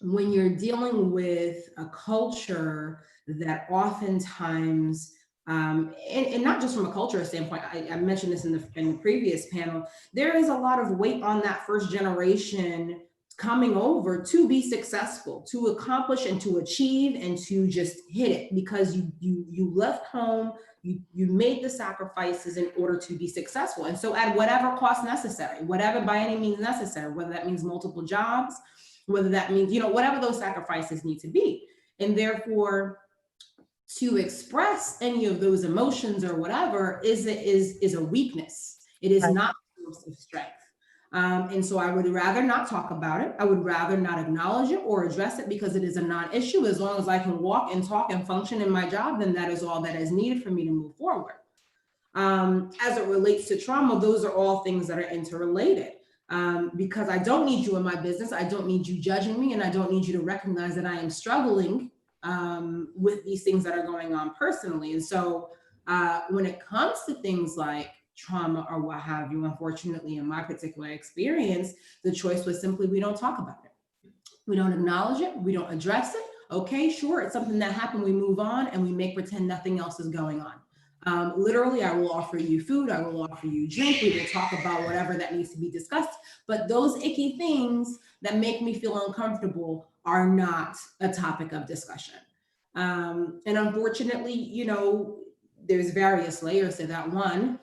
when you're dealing with a culture that oftentimes, and not just from a cultural standpoint, I mentioned this in the previous panel, there is a lot of weight on that first generation coming over to be successful, to accomplish and to achieve and to just hit it, because you left home, you made the sacrifices in order to be successful. And so at whatever cost necessary, whatever by any means necessary, whether that means multiple jobs, whether that means, whatever those sacrifices need to be. And therefore, to express any of those emotions or whatever is a weakness. It is not a source of strength. And so I would rather not talk about it. I would rather not acknowledge it or address it, because it is a non-issue. As long as I can walk and talk and function in my job, then that is all that is needed for me to move forward. As it relates to trauma, those are all things that are interrelated. Because I don't need you in my business. I don't need you judging me, and I don't need you to recognize that I am struggling with these things that are going on personally. And so when it comes to things like trauma or what have you, unfortunately, in my particular experience, the choice was simply, we don't talk about it. We don't acknowledge it. We don't address it. Okay, sure, it's something that happened. We move on and we make pretend nothing else is going on. Literally, I will offer you food. I will offer you drink. We will talk about whatever that needs to be discussed. But those icky things that make me feel uncomfortable are not a topic of discussion. And unfortunately, there's various layers to that. One,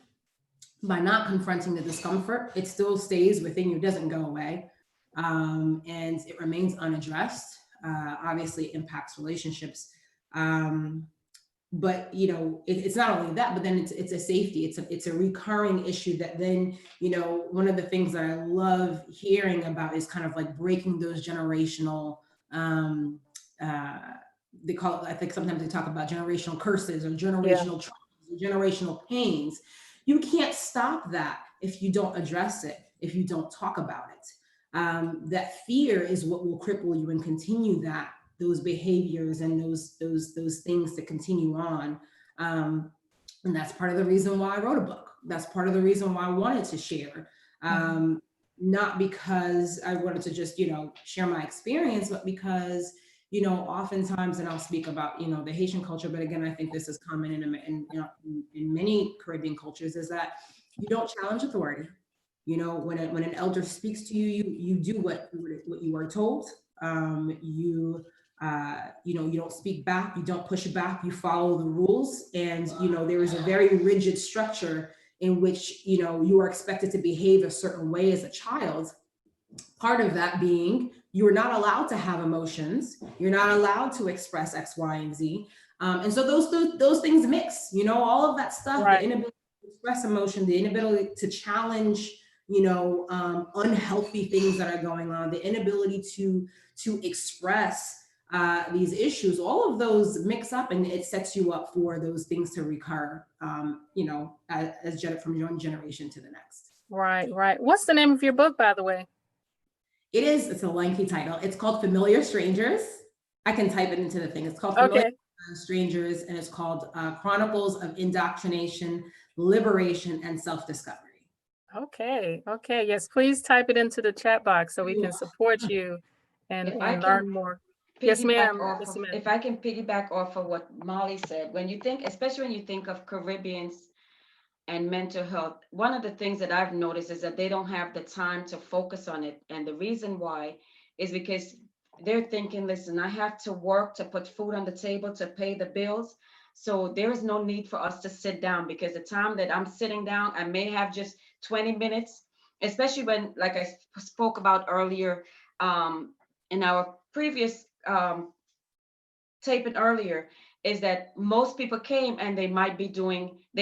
by not confronting the discomfort, it still stays within you, doesn't go away. And it remains unaddressed. Obviously, it impacts relationships. But it's not only that, but then it's a safety, it's a recurring issue that then, one of the things that I love hearing about is kind of like breaking those generational, they call it, I think sometimes they talk about generational curses or generational traumas or generational pains. You can't stop that if you don't address it, if you don't talk about it. That fear is what will cripple you and continue those behaviors and those things to continue on. And that's part of the reason why I wrote a book. That's part of the reason why I wanted to share. Not because I wanted to just, share my experience, but because, oftentimes, and I'll speak about, the Haitian culture, but again, I think this is common in many Caribbean cultures, is that you don't challenge authority. When an elder speaks to you, you do what you are told. You don't speak back, you don't push back, you follow the rules. And, there is a very rigid structure in which, you are expected to behave a certain way as a child. Part of that being, you are not allowed to have emotions. You're not allowed to express X, Y, and Z. And so those things mix, all of that stuff, the inability to express emotion, the inability to challenge, unhealthy things that are going on, the inability to express these issues, all of those mix up, and it sets you up for those things to recur, from one generation to the next. Right. What's the name of your book, by the way? It's a lengthy title. It's called Familiar Strangers. I can type it into the thing. It's called Familiar Strangers, and it's called Chronicles of Indoctrination, Liberation, and Self-Discovery. Okay. Yes, please type it into the chat box so we can support you and learn more. Yes, ma'am. If I can piggyback off of what Molly said, especially when you think of Caribbeans and mental health, one of the things that I've noticed is that they don't have the time to focus on it. And the reason why is because they're thinking, listen, I have to work to put food on the table, to pay the bills. So there is no need for us to sit down, because the time that I'm sitting down, I may have just 20 minutes, especially when, like I spoke about earlier, in our previous taping earlier, is that most people came and they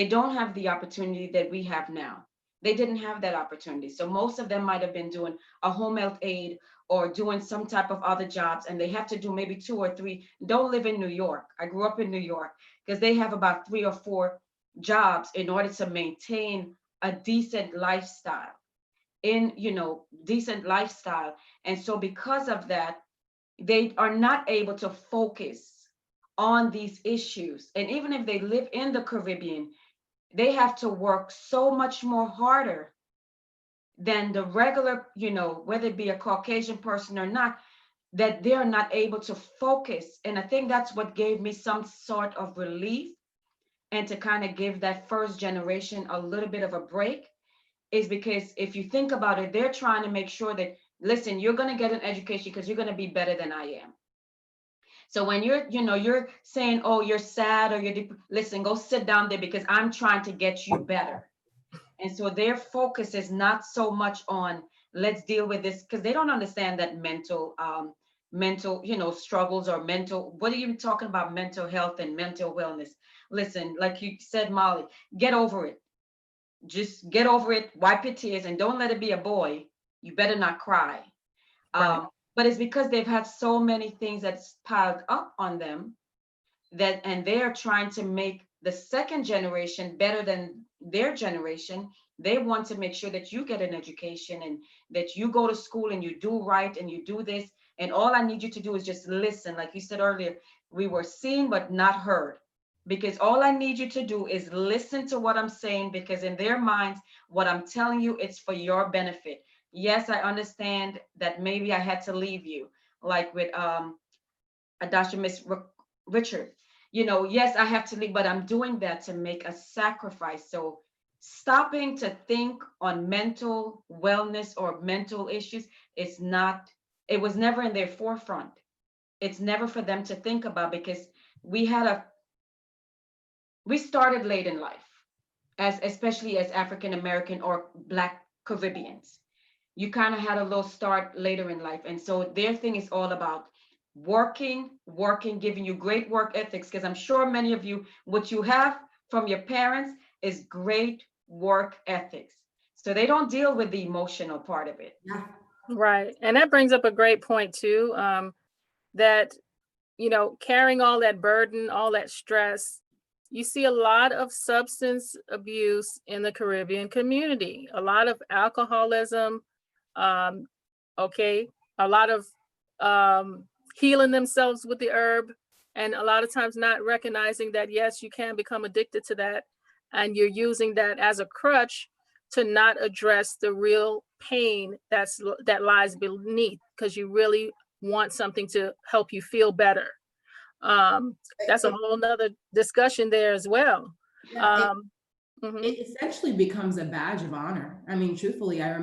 don't have the opportunity that we have now. They didn't have that opportunity. So most of them might have been doing a home health aide or doing some type of other jobs, and they have to do maybe 2 or 3. Don't live in New York. I grew up in New York, because they have about 3 or 4 jobs in order to maintain a decent lifestyle. And so because of that, they are not able to focus on these issues. And even if they live in the Caribbean, they have to work so much more harder than the regular, you know, whether it be a Caucasian person or not, that they're not able to focus. And I think that's what gave me some sort of relief, and to kind of give that first generation a little bit of a break, is because if you think about it, they're trying to make sure that, listen, you're going to get an education because you're going to be better than I am. So when you're, you know, you're saying, oh, you're sad or listen, go sit down there because I'm trying to get you better. And so their focus is not so much on, let's deal with this, because they don't understand that mental, you know, struggles or mental, what are you talking about, mental health and mental wellness? Listen, like you said, Molly, get over it. Just get over it, wipe your tears, and don't let it be a boy. You better not cry. Right. But it's because they've had so many things that's piled up on them that, and they're trying to make the second generation better than their generation. They want to make sure that you get an education and that you go to school and you do right and you do this. And all I need you to do is just listen. Like you said earlier, we were seen but not heard. Because all I need you to do is listen to what I'm saying, because in their minds, what I'm telling you, it's for your benefit. Yes, I understand that maybe I had to leave you, like with Dr. Miss Richard. You know, yes, I have to leave, but I'm doing that to make a sacrifice. So stopping to think on mental wellness or mental issues, it was never in their forefront. It's never for them to think about, because we started late in life, especially as African American or Black Caribbeans. You kind of had a little start later in life. And so their thing is all about working, giving you great work ethics, because I'm sure many of you, what you have from your parents is great work ethics. So they don't deal with the emotional part of it. Yeah. Right. And that brings up a great point too, that, you know, carrying all that burden, all that stress, you see a lot of substance abuse in the Caribbean community, a lot of alcoholism, okay, a lot of healing themselves with the herb, and a lot of times not recognizing that, yes, you can become addicted to that, and you're using that as a crutch to not address the real pain that lies beneath, because you really want something to help you feel better. That's a whole nother discussion there as well. Yeah, Mhm. it essentially becomes a badge of honor. I mean, truthfully, matter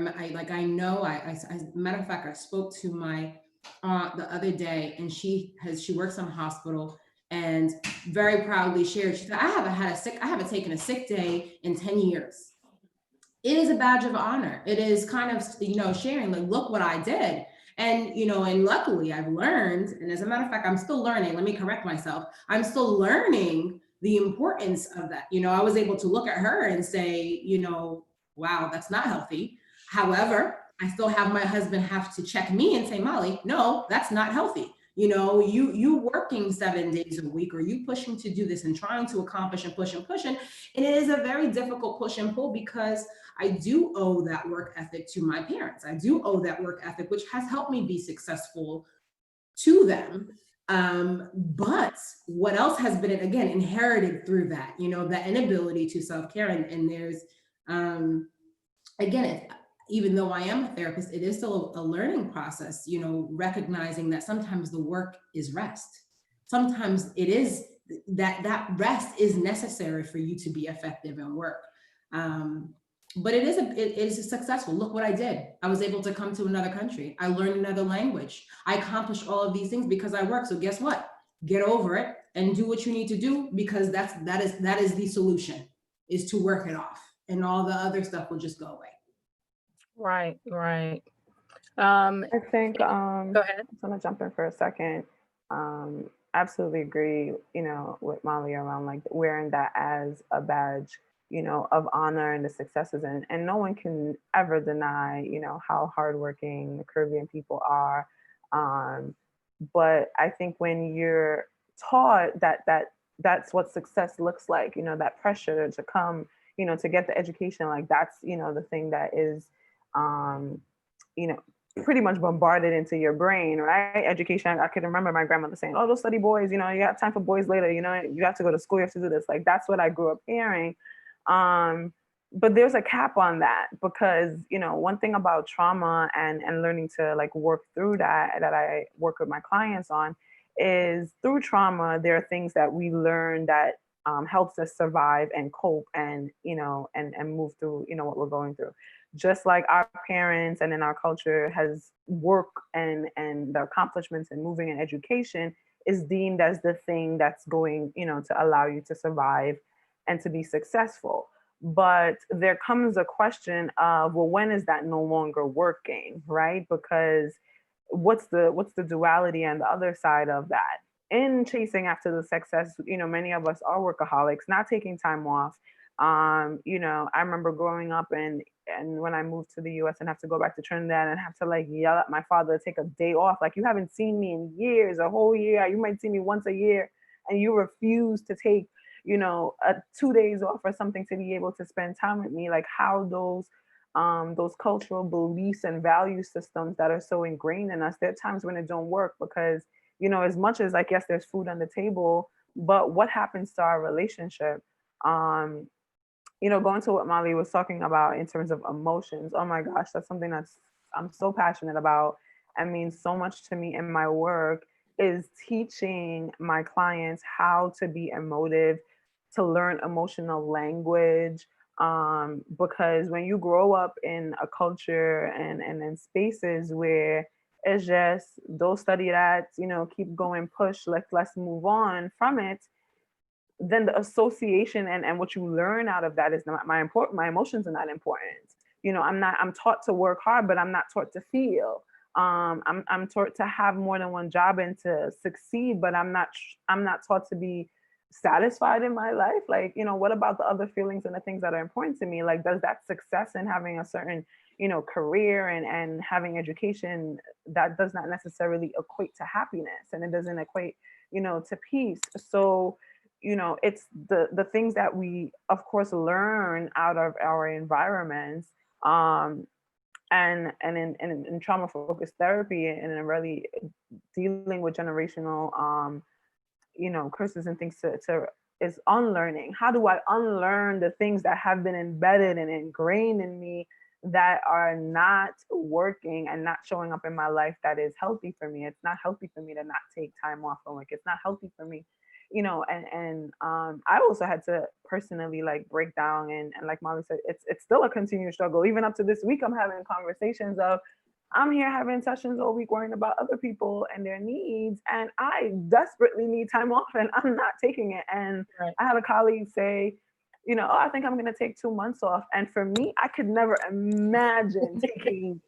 of fact, I spoke to my aunt the other day, and she works in a hospital, and very proudly shared, she said, I haven't taken a sick day in 10 years. It is a badge of honor. It is kind of, you know, sharing, like, look what I did. And, you know, and luckily I've learned, and as a matter of fact, I'm still learning, let me correct myself. I'm still learning the importance of that. You know, I was able to look at her and say, you know, wow, that's not healthy. However, I still have my husband have to check me and say, Molly, no, that's not healthy. You know, you working 7 days a week, or you pushing to do this and trying to accomplish and pushing. And it is a very difficult push and pull, because I do owe that work ethic to my parents. I do owe that work ethic, which has helped me be successful, to them. But what else has been, again, inherited through that, you know, that inability to self-care. And there's, again, even though I am a therapist, it is still a learning process, you know, recognizing that sometimes the work is rest. Sometimes it is that rest is necessary for you to be effective in work. But it is successful. Look what I did. I was able to come to another country. I learned another language. I accomplished all of these things because I work. So guess what? Get over it and do what you need to do, because that is the solution, is to work it off, and all the other stuff will just go away. Right. I think go ahead. I'm gonna jump in for a second. Absolutely agree, you know, with Molly around like wearing that as a badge, you know, of honor and the successes, and no one can ever deny, you know, how hardworking the Caribbean people are. But I think when you're taught that's what success looks like, you know, that pressure to come, you know, to get the education, like that's, you know, the thing that is, you know, pretty much bombarded into your brain, right? Education, I can remember my grandmother saying, oh, those study boys, you got time for boys later, you have to go to school, you have to do this. Like, that's what I grew up hearing. But there's a cap on that, because, one thing about trauma and learning to like work through that I work with my clients on is, through trauma, there are things that we learn that helps us survive and cope and, and move through, what we're going through. Just like our parents and in our culture has work and the accomplishments and moving in education is deemed as the thing that's going, to allow you to survive and to be successful. But there comes a question of, well, when is that no longer working, right? Because what's the duality and the other side of that? In chasing after the success, many of us are workaholics, not taking time off. I remember growing up and when I moved to the US and have to go back to Trinidad and have to like yell at my father to take a day off. Like, you haven't seen me in years, a whole year. You might see me once a year, and you refuse to take, 2 days off or something to be able to spend time with me. Like, how those cultural beliefs and value systems that are so ingrained in us, there are times when it don't work, because, as much as like, yes, there's food on the table, but what happens to our relationship? Going to what Molly was talking about in terms of emotions. Oh my gosh, that's something I'm so passionate about and means so much to me in my work, is teaching my clients how to be emotive, to learn emotional language. Because when you grow up in a culture and in spaces where it's just, don't study that, keep going, push, let's move on from it, then the association and what you learn out of that is not my emotions are not important. I'm taught to work hard, but I'm not taught to feel. I'm taught to have more than one job and to succeed, but I'm not taught to be satisfied in my life. Like, what about the other feelings and the things that are important to me? Like, does that success in having a certain, career and having education, that does not necessarily equate to happiness, and it doesn't equate, to peace. So, it's the things that we, of course, learn out of our environments, and in trauma-focused therapy, and in really dealing with generational, curses and things is unlearning. How do I unlearn the things that have been embedded and ingrained in me that are not working and not showing up in my life that is healthy for me? It's not healthy for me to not take time off from work. It's not healthy for me, I also had to personally like break down and like Molly said, it's still a continued struggle. Even up to this week, I'm having conversations of, I'm here having sessions all week worrying about other people and their needs, and I desperately need time off and I'm not taking it. And right. I had a colleague say, oh, I think I'm going to take 2 months off. And for me, I could never imagine taking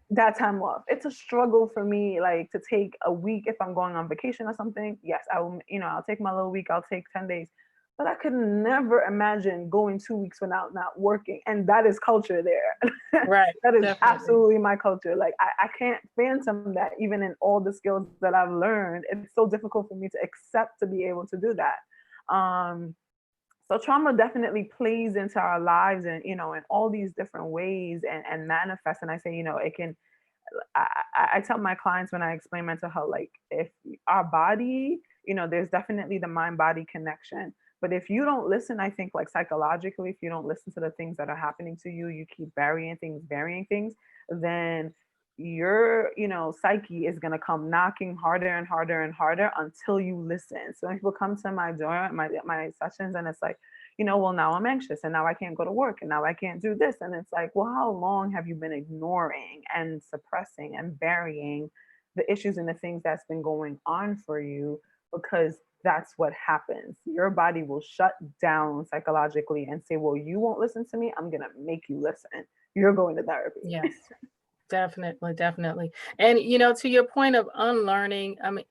that time off. It's a struggle for me, like, to take a week if I'm going on vacation or something. Yes, I will, I'll take my little week, I'll take 10 days. But I could never imagine going 2 weeks without not working. And that is culture there. Right. That is definitely absolutely my culture. Like, I can't phantom that even in all the skills that I've learned. It's so difficult for me to accept to be able to do that. So trauma definitely plays into our lives and, in all these different ways and manifests. And I say, it can, I tell my clients when I explain mental health, like, if our body, there's definitely the mind-body connection. But if you don't listen, I think, like, psychologically, if you don't listen to the things that are happening to you, you keep burying things, then your, psyche is going to come knocking harder and harder and harder until you listen. So when people come to my door, my sessions, and it's like, well, now I'm anxious and now I can't go to work and now I can't do this. And it's like, well, how long have you been ignoring and suppressing and burying the issues and the things that's been going on for you? Because that's what happens. Your body will shut down psychologically and say, well, you won't listen to me. I'm going to make you listen. You're going to therapy. Yes, definitely. And, to your point of unlearning, I mean,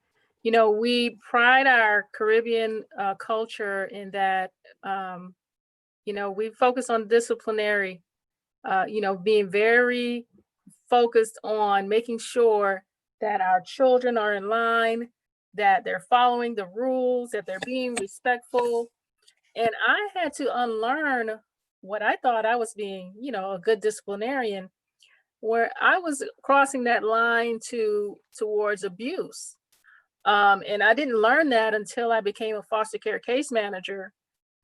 we pride our Caribbean culture in that, we focus on disciplinary, being very focused on making sure that our children are in line, that they're following the rules, that they're being respectful. And I had to unlearn what I thought I was being, a good disciplinarian. where I was crossing that line towards abuse. And I didn't learn that until I became a foster care case manager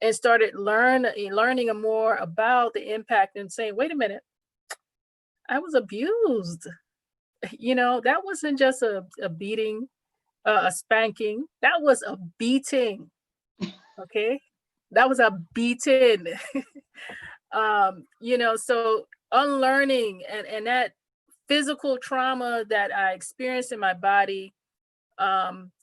and started learning more about the impact and saying, wait a minute, I was abused. You know, that wasn't just a beating, a spanking, that was a beating. Okay. That was a beating. You know, so unlearning and that physical trauma that I experienced in my body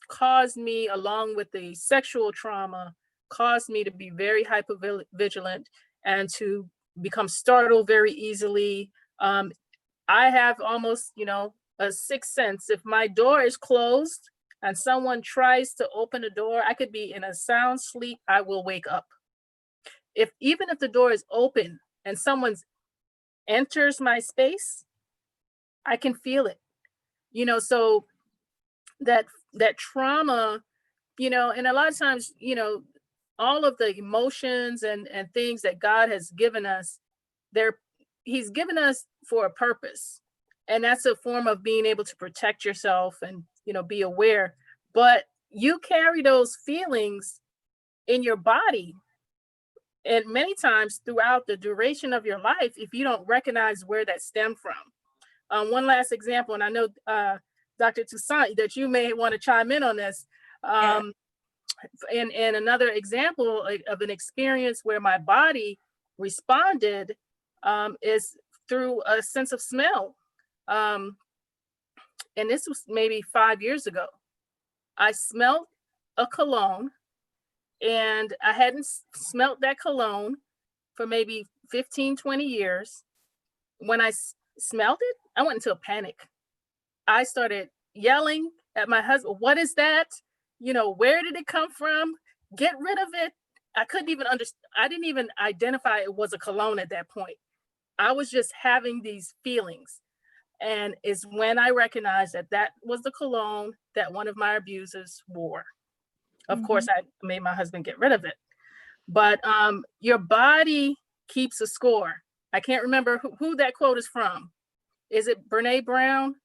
caused me, along with the sexual trauma, caused me to be very hypervigilant and to become startled very easily. I have almost, you know, a sixth sense. If my door is closed and someone tries to open the door, I could be in a sound sleep, I will wake up. Even if the door is open and someone enters my space, I can feel it. You know, so that trauma, you know, and a lot of times, you know, all of the emotions and things that God has given us, he's given us for a purpose. And that's a form of being able to protect yourself and, you know, be aware. But you carry those feelings in your body. And many times throughout the duration of your life, if you don't recognize where that stemmed from. One last example, and I know Dr. Toussaint, that you may want to chime in on this. And another example of an experience where my body responded is through a sense of smell. And this was maybe 5 years ago. I smelled a cologne, and I hadn't smelled that cologne for maybe 15, 20 years. When I smelled it, I went into a panic. I started yelling at my husband, what is that? You know, where did it come from? Get rid of it. I couldn't even understand. I didn't even identify it was a cologne at that point. I was just having these feelings. And it's when I recognized that that was the cologne that one of my abusers wore. Of course, I made my husband get rid of it. But your body keeps a score. I can't remember who that quote is from. Is it Brene Brown?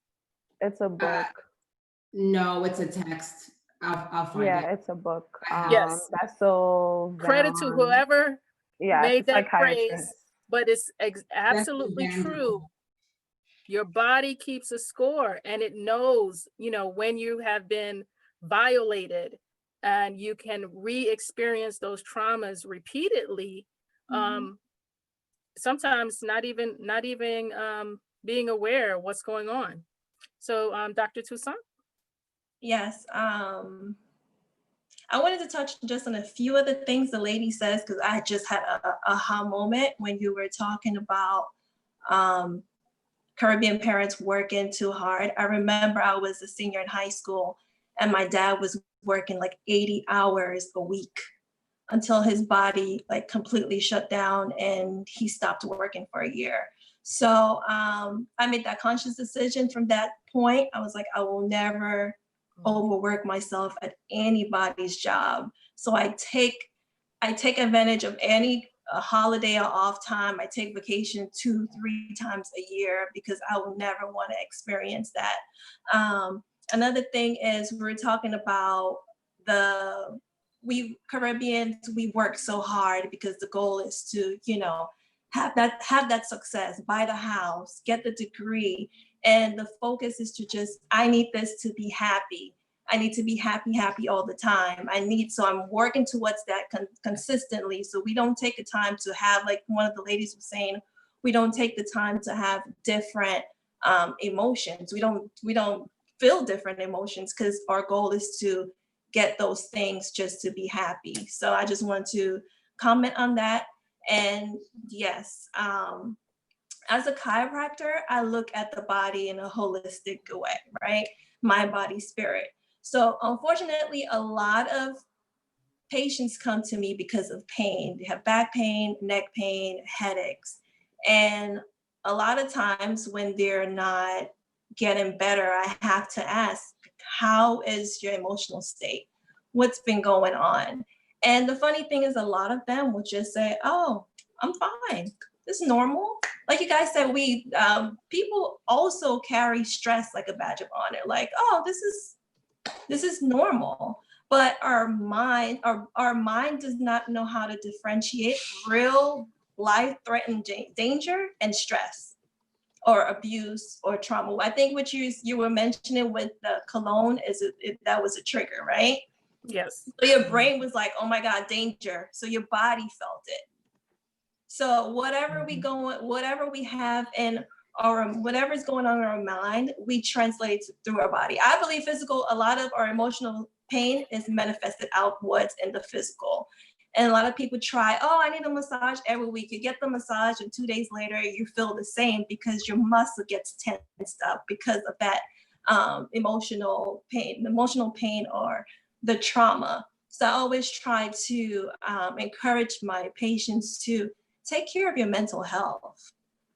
It's a book. No, it's a text. I'll find it. Yeah, it's a book. Yes. That's so Credit to whoever made that phrase, but it's absolutely true. Your body keeps a score, and it knows, you know, when you have been violated, and you can re-experience those traumas repeatedly. Sometimes not even being aware of what's going on. So Dr. Toussaint? Yes, I wanted to touch just on a few of the things the lady says, because I just had a aha moment when you were talking about Caribbean parents working too hard. I remember I was a senior in high school, and my dad was working like 80 hours a week until his body like completely shut down and he stopped working for a year. So I made that conscious decision from that point. I was like, I will never overwork myself at anybody's job. So I take advantage of any holiday or off time. I take vacation 2-3 times a year because I will never want to experience that. Another thing is we're talking about we Caribbeans, we work so hard because the goal is to, you know, have that success, buy the house, get the degree. And the focus is to just, I need this to be happy. I need to be happy all the time. So I'm working towards that consistently. So we don't take the time to have, like one of the ladies was saying, we don't take the time to have different emotions. We don't feel different emotions because our goal is to get those things just to be happy. So I just want to comment on that. And yes, as a chiropractor, I look at the body in a holistic way, right? Mind, body, spirit. So unfortunately, a lot of patients come to me because of pain. They have back pain, neck pain, headaches. And a lot of times when they're not getting better, I have to ask, how is your emotional state? What's been going on? And the funny thing is a lot of them will just say, oh, I'm fine. this is normal. Like you guys said, people also carry stress like a badge of honor. Like, oh, this is normal. But our mind does not know how to differentiate real life-threatening danger and stress or abuse or trauma. I think what you were mentioning with the cologne that was a trigger, right? Yes. So your brain was like, oh my God, danger. So your body felt it. So whatever we have in whatever's going on in our mind, we translate through our body. I believe a lot of our emotional pain is manifested outwards in the physical. And a lot of people try, oh, I need a massage every week. You get the massage and 2 days later you feel the same because your muscle gets tensed up because of that emotional pain or the trauma. So I always try to encourage my patients to take care of your mental health.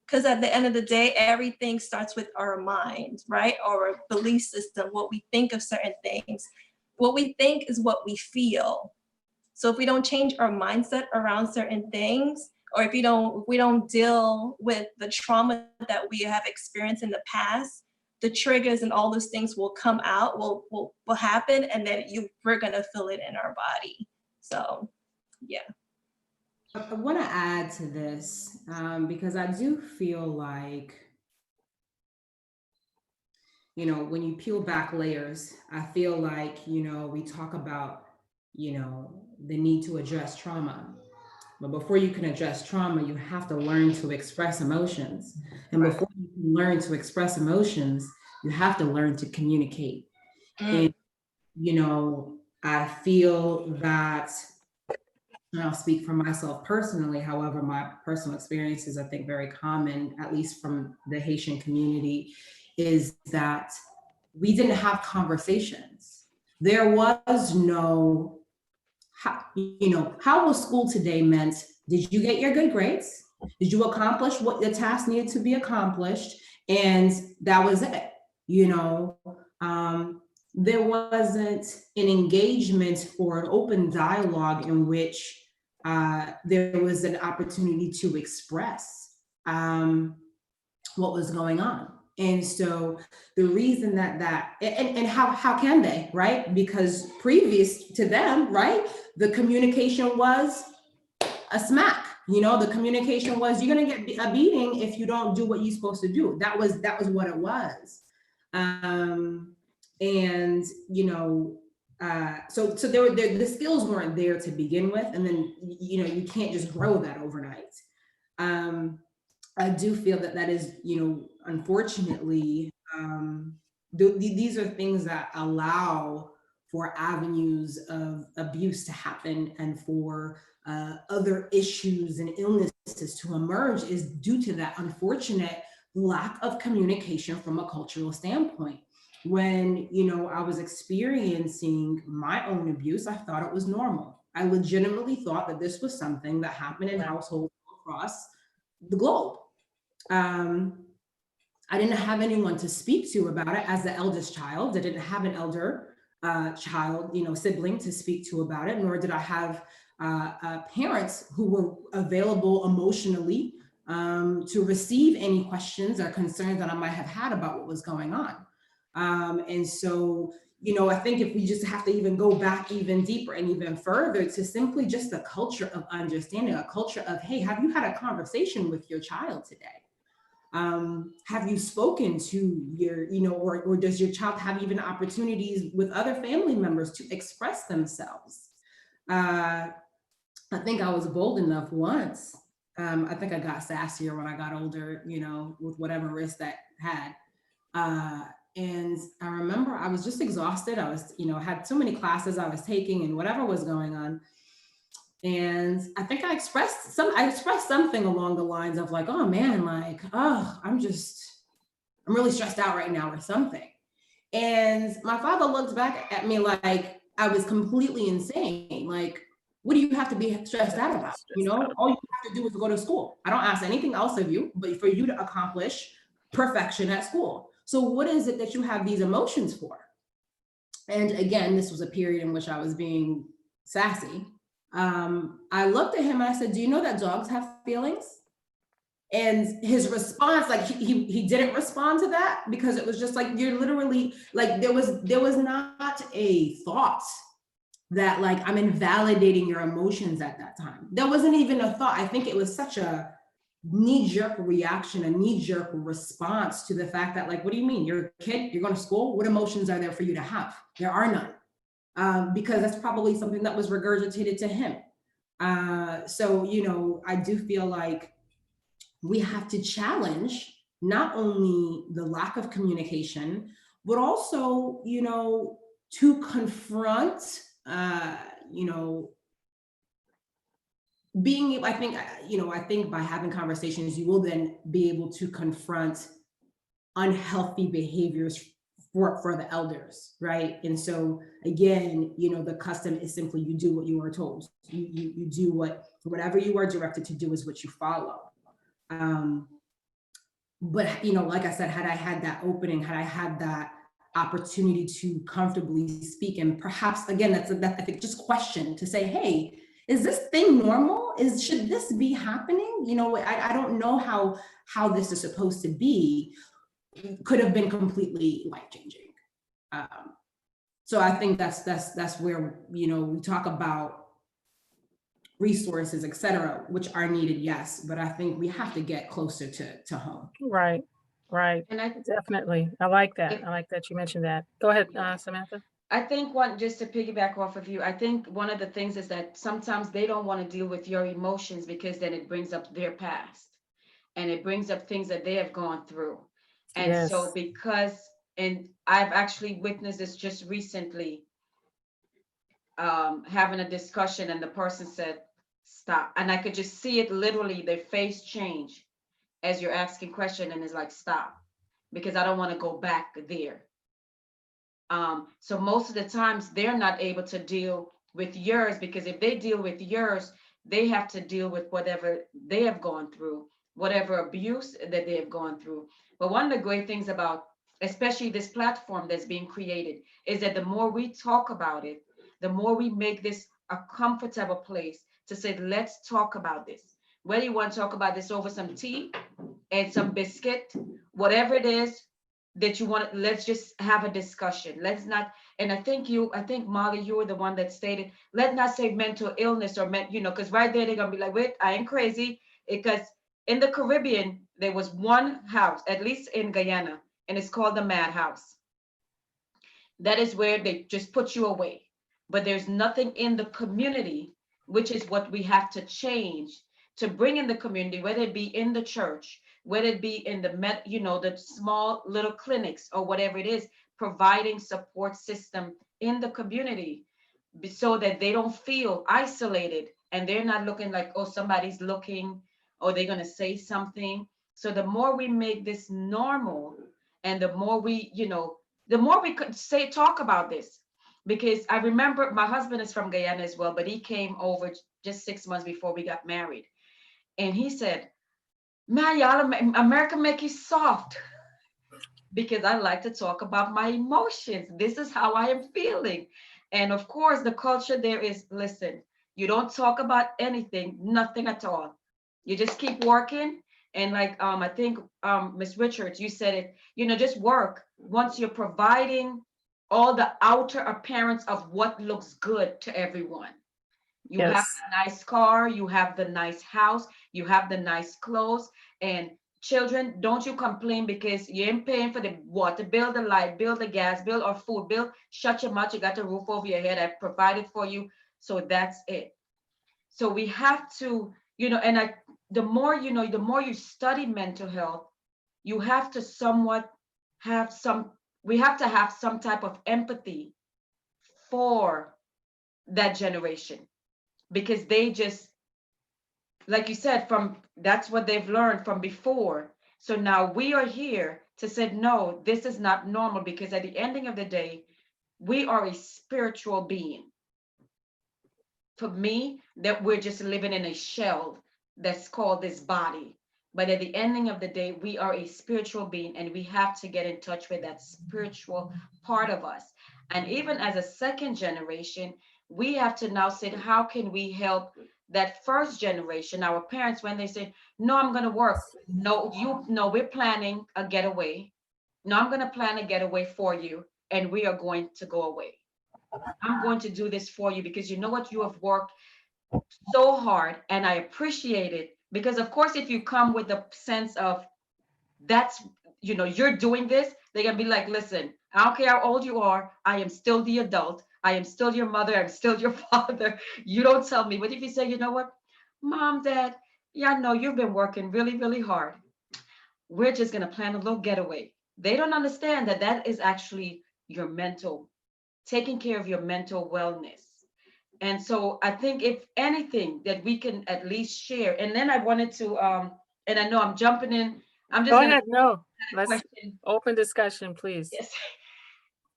Because at the end of the day, everything starts with our mind, right? Our belief system, what we think of certain things. What we think is what we feel. So if we don't change our mindset around certain things, or if we don't deal with the trauma that we have experienced in the past, the triggers and all those things will come out, will happen, and then we're gonna feel it in our body. So, yeah. I want to add to this because I do feel like, when you peel back layers, I feel like, we talk about, the need to address trauma. But before you can address trauma, you have to learn to express emotions. And before you can learn to express emotions, you have to learn to communicate. And, I feel that, and I'll speak for myself personally, however, my personal experience is, I think, very common, at least from the Haitian community, is that we didn't have conversations. There was no, how was school today meant? Did you get your good grades? Did you accomplish what the task needed to be accomplished? And that was it, there wasn't an engagement or an open dialogue in which there was an opportunity to express what was going on. And so the reason and how can they, right? Because previous to them, right, the communication was a smack. The communication was, you're gonna get a beating if you don't do what you're supposed to do. That was what it was. So the skills weren't there to begin with, and then you can't just grow that overnight. I do feel that is, unfortunately, these are things that allow for avenues of abuse to happen and for other issues and illnesses to emerge, is due to that unfortunate lack of communication from a cultural standpoint. When, I was experiencing my own abuse, I thought it was normal. I legitimately thought that this was something that happened in households across the globe. I didn't have anyone to speak to about it as the eldest child. I didn't have an elder child, sibling to speak to about it, nor did I have parents who were available emotionally to receive any questions or concerns that I might have had about what was going on. And so, I think if we just have to even go back even deeper and even further to simply just the culture of understanding, a culture of, hey, have you had a conversation with your child today? Have you spoken to your, or does your child have even opportunities with other family members to express themselves? I think I was bold enough once. I think I got sassier when I got older, with whatever risk that had. And I remember I was just exhausted. I was, had so many classes I was taking and whatever was going on. And I think I expressed something along the lines of like, oh man, like, oh, I'm really stressed out right now or something. And my father looked back at me like I was completely insane. Like, what do you have to be stressed out about? All you have to do is go to school. I don't ask anything else of you, but for you to accomplish perfection at school. So what is it that you have these emotions for? And again, this was a period in which I was being sassy. I looked at him and I said, do you know that dogs have feelings? And his response, like he didn't respond to that, because it was just like, you're literally like, there was not a thought that like, I'm invalidating your emotions at that time. There wasn't even a thought. I think it was such a knee-jerk reaction, a knee-jerk response to the fact that like, what do you mean? You're a kid, you're going to school? What emotions are there for you to have? There are none. Because that's probably something that was regurgitated to him. So, you know, I do feel like we have to challenge not only the lack of communication, but also, you know, to confront, you know, being, I think by having conversations, you will then be able to confront unhealthy behaviors for the elders, right? And so again, you know, the custom is simply you do what you are told. You do whatever you are directed to do is what you follow. But you know, like I said, had I had that opening, had I had that opportunity to comfortably speak, and perhaps again, that's I think just question to say, hey, is this thing normal? Should this be happening? You know, I don't know how this is supposed to be. Could have been completely life-changing. So I think that's where, you know, we talk about resources, et cetera, which are needed, yes, but I think we have to get closer to home. Right. And I Definitely. I like that. I like that you mentioned that. Go ahead, Samantha. I think just to piggyback off of you, I think one of the things is that sometimes they don't want to deal with your emotions, because then it brings up their past and it brings up things that they have gone through. And so and I've actually witnessed this just recently, having a discussion, and the person said, stop. And I could just see it literally, their face change as you're asking question, and it's like, stop, because I don't want to go back there. So most of the times they're not able to deal with yours, because if they deal with yours, they have to deal with whatever they have gone through, whatever abuse that they have gone through. But one of the great things about, especially this platform that's being created, is that the more we talk about it, the more we make this a comfortable place to say, let's talk about this. Whether you want to talk about this over some tea and some biscuit, whatever it is that you want, let's just have a discussion. Let's not, and I think Molly, you were the one that stated, let's not say mental illness or because right there they're gonna be like, wait, I ain't crazy. Because in the Caribbean, there was one house, at least in Guyana, and it's called the Madhouse. That is where they just put you away. But there's nothing in the community, which is what we have to change, to bring in the community, whether it be in the church, whether it be in the small little clinics or whatever it is, providing support system in the community so that they don't feel isolated and they're not looking like, oh, somebody's looking, or they're going to say something. So the more we make this normal, and the more we could talk about this. Because I remember my husband is from Guyana as well, but he came over just 6 months before we got married. And he said, man, y'all, America make you soft. Because I like to talk about my emotions. This is how I am feeling. And of course, the culture there is, listen, you don't talk about anything, nothing at all. You just keep working. And like, I think, Ms. Richards, you said it, just work. Once you're providing all the outer appearance of what looks good to everyone. You have the nice car, you have the nice house, you have the nice clothes. And children, don't you complain because you ain't paying for the water bill, the light bill, the gas bill, or food bill. Shut your mouth, you got a roof over your head, I've provided for you. So that's it. So we have to, the more you study mental health, you have to we have to have some type of empathy for that generation, because they just, like you said, that's what they've learned from before. So now we are here to say, no, this is not normal, because at the ending of the day, we are a spiritual being. For me, that we're just living in a shell that's called this body. But at the ending of the day, we are a spiritual being, and we have to get in touch with that spiritual part of us. And even as a second generation, we have to now say, how can we help that first generation, our parents, when they say, no, I'm going to work. No, we're planning a getaway. No, I'm going to plan a getaway for you, and we are going to go away. I'm going to do this for you because you know what? You have worked so hard, and I appreciate it. Because of course, if you come with the sense of that's, you're doing this, they're going to be like, listen, I don't care how old you are. I am still the adult. I am still your mother. I'm still your father. You don't tell me. But if you say, you know what, Mom, Dad, yeah, I know you've been working really, really hard. We're just going to plan a little getaway. They don't understand that that is actually your mental, taking care of your mental wellness. And so I think if anything that we can at least share, and then I wanted to, and I know I'm jumping in. I'm just Go going to ahead. No, let's question. open discussion, please. Yes.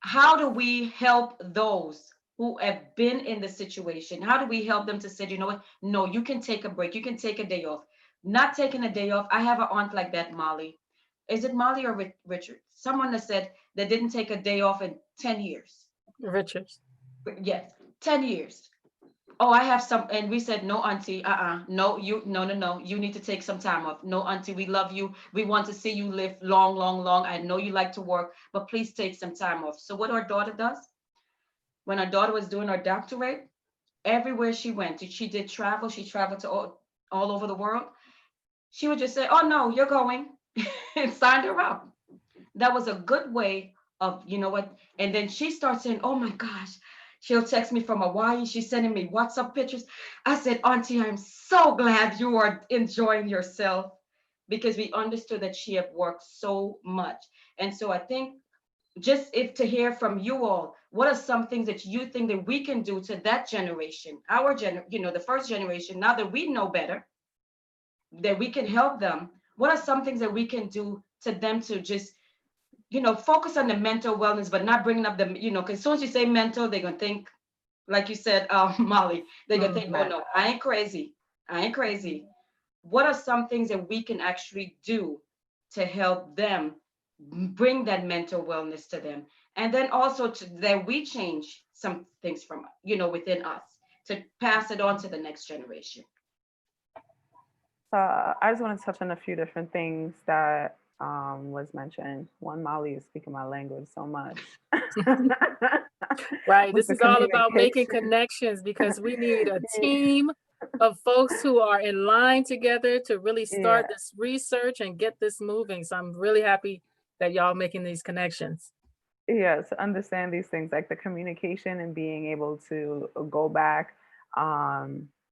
How do we help those who have been in the situation? How do we help them to say, you know what? No, you can take a break. You can take a day off. Not taking a day off. I have an aunt like that, Molly. Is it Molly or Richard? Someone that said they didn't take a day off in 10 years. Richards. Yes, 10 years. Oh, I have some, and we said, no, auntie, no, no, you need to take some time off. No, auntie, we love you. We want to see you live long, long, long. I know you like to work, but please take some time off. So what our daughter does, when our daughter was doing her doctorate, everywhere she went, she did travel. She traveled to all over the world. She would just say, oh, no, you're going, and signed her up. That was a good way of, you know what? And then she starts saying, oh my gosh, she'll text me from Hawaii. She's sending me WhatsApp pictures. I said, Auntie, I'm so glad you are enjoying yourself, because we understood that she had worked so much. And so I think just to hear from you all, what are some things that you think that we can do to that generation, the first generation, now that we know better, that we can help them? What are some things that we can do to them to just focus on the mental wellness, but not bringing up the, because as soon as you say mental, they're going to think, like you said, Molly, they're going to think, oh no, I ain't crazy. What are some things that we can actually do to help them bring that mental wellness to them? And then also that we change some things from, within us to pass it on to the next generation. So I just want to touch on a few different things that was mentioned. One, Molly is speaking my language so much. Right. This is all about making connections, because we need a team of folks who are in line together to really start this research and get this moving. So I'm really happy that y'all making these connections. Yeah, to understand these things, like the communication and being able to go back,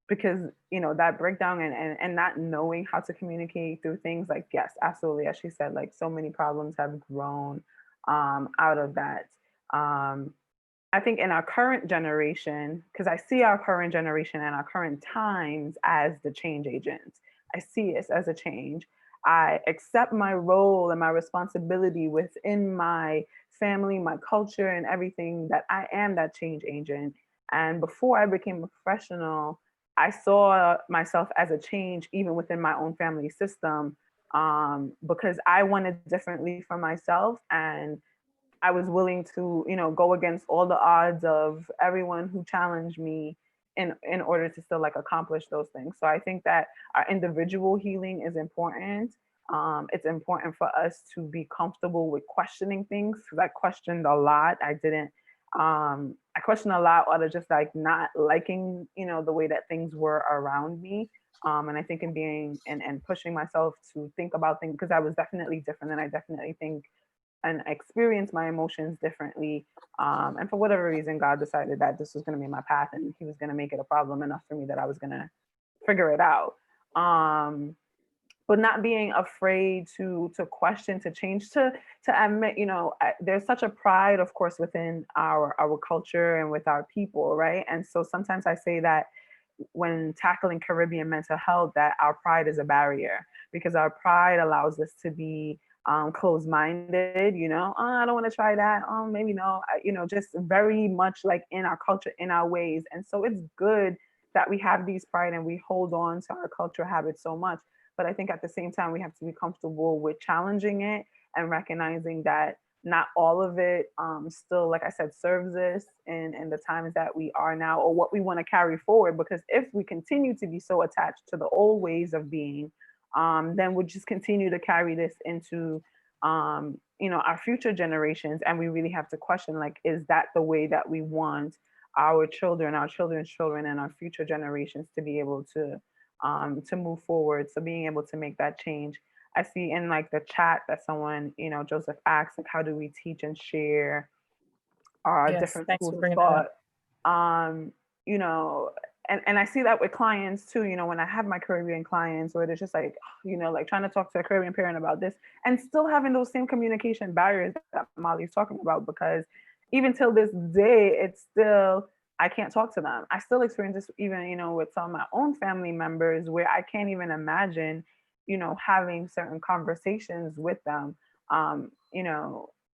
because that breakdown and not knowing how to communicate through things, like, yes, absolutely, as she said, like so many problems have grown out of that. I think in our current generation, because I see our current generation and our current times as the change agents. I see it as a change. I accept my role and my responsibility within my family, my culture, and everything, that I am that change agent. And before I became a professional, I saw myself as a change even within my own family system, because I wanted differently for myself, and I was willing to, go against all the odds of everyone who challenged me in order to still accomplish those things. So I think that our individual healing is important. It's important for us to be comfortable with questioning things, because I questioned a lot. I questioned a lot out of just not liking, the way that things were around me. And I think in being and pushing myself to think about things, because I was definitely different, and I definitely think and experience my emotions differently. And for whatever reason, God decided that this was going to be my path, and he was going to make it a problem enough for me that I was going to figure it out. But not being afraid to question, to change, to admit, there's such a pride, of course, within our culture and with our people, right? And so sometimes I say that when tackling Caribbean mental health, that our pride is a barrier, because our pride allows us to be closed-minded, oh, I don't want to try that. Oh, maybe no, just very much in our culture, in our ways. And so it's good that we have these pride and we hold on to our cultural habits so much. But I think at the same time, we have to be comfortable with challenging it and recognizing that not all of it still, like I said, serves us in the times that we are now, or what we want to carry forward. Because if we continue to be so attached to the old ways of being, then we'll just continue to carry this into our future generations. And we really have to question, like, is that the way that we want our children, our children's children, and our future generations to be able to move forward? So being able to make that change. I see in like the chat that someone, Joseph asked, like, how do we teach and share our Yes, different thanks schools for of bringing that thought? up. And I see that with clients too, when I have my Caribbean clients, where they're just like, like trying to talk to a Caribbean parent about this, and still having those same communication barriers that Molly's talking about, because even till this day, it's still, I can't talk to them. I still experience this even, with some of my own family members, where I can't even imagine, having certain conversations with them. I'm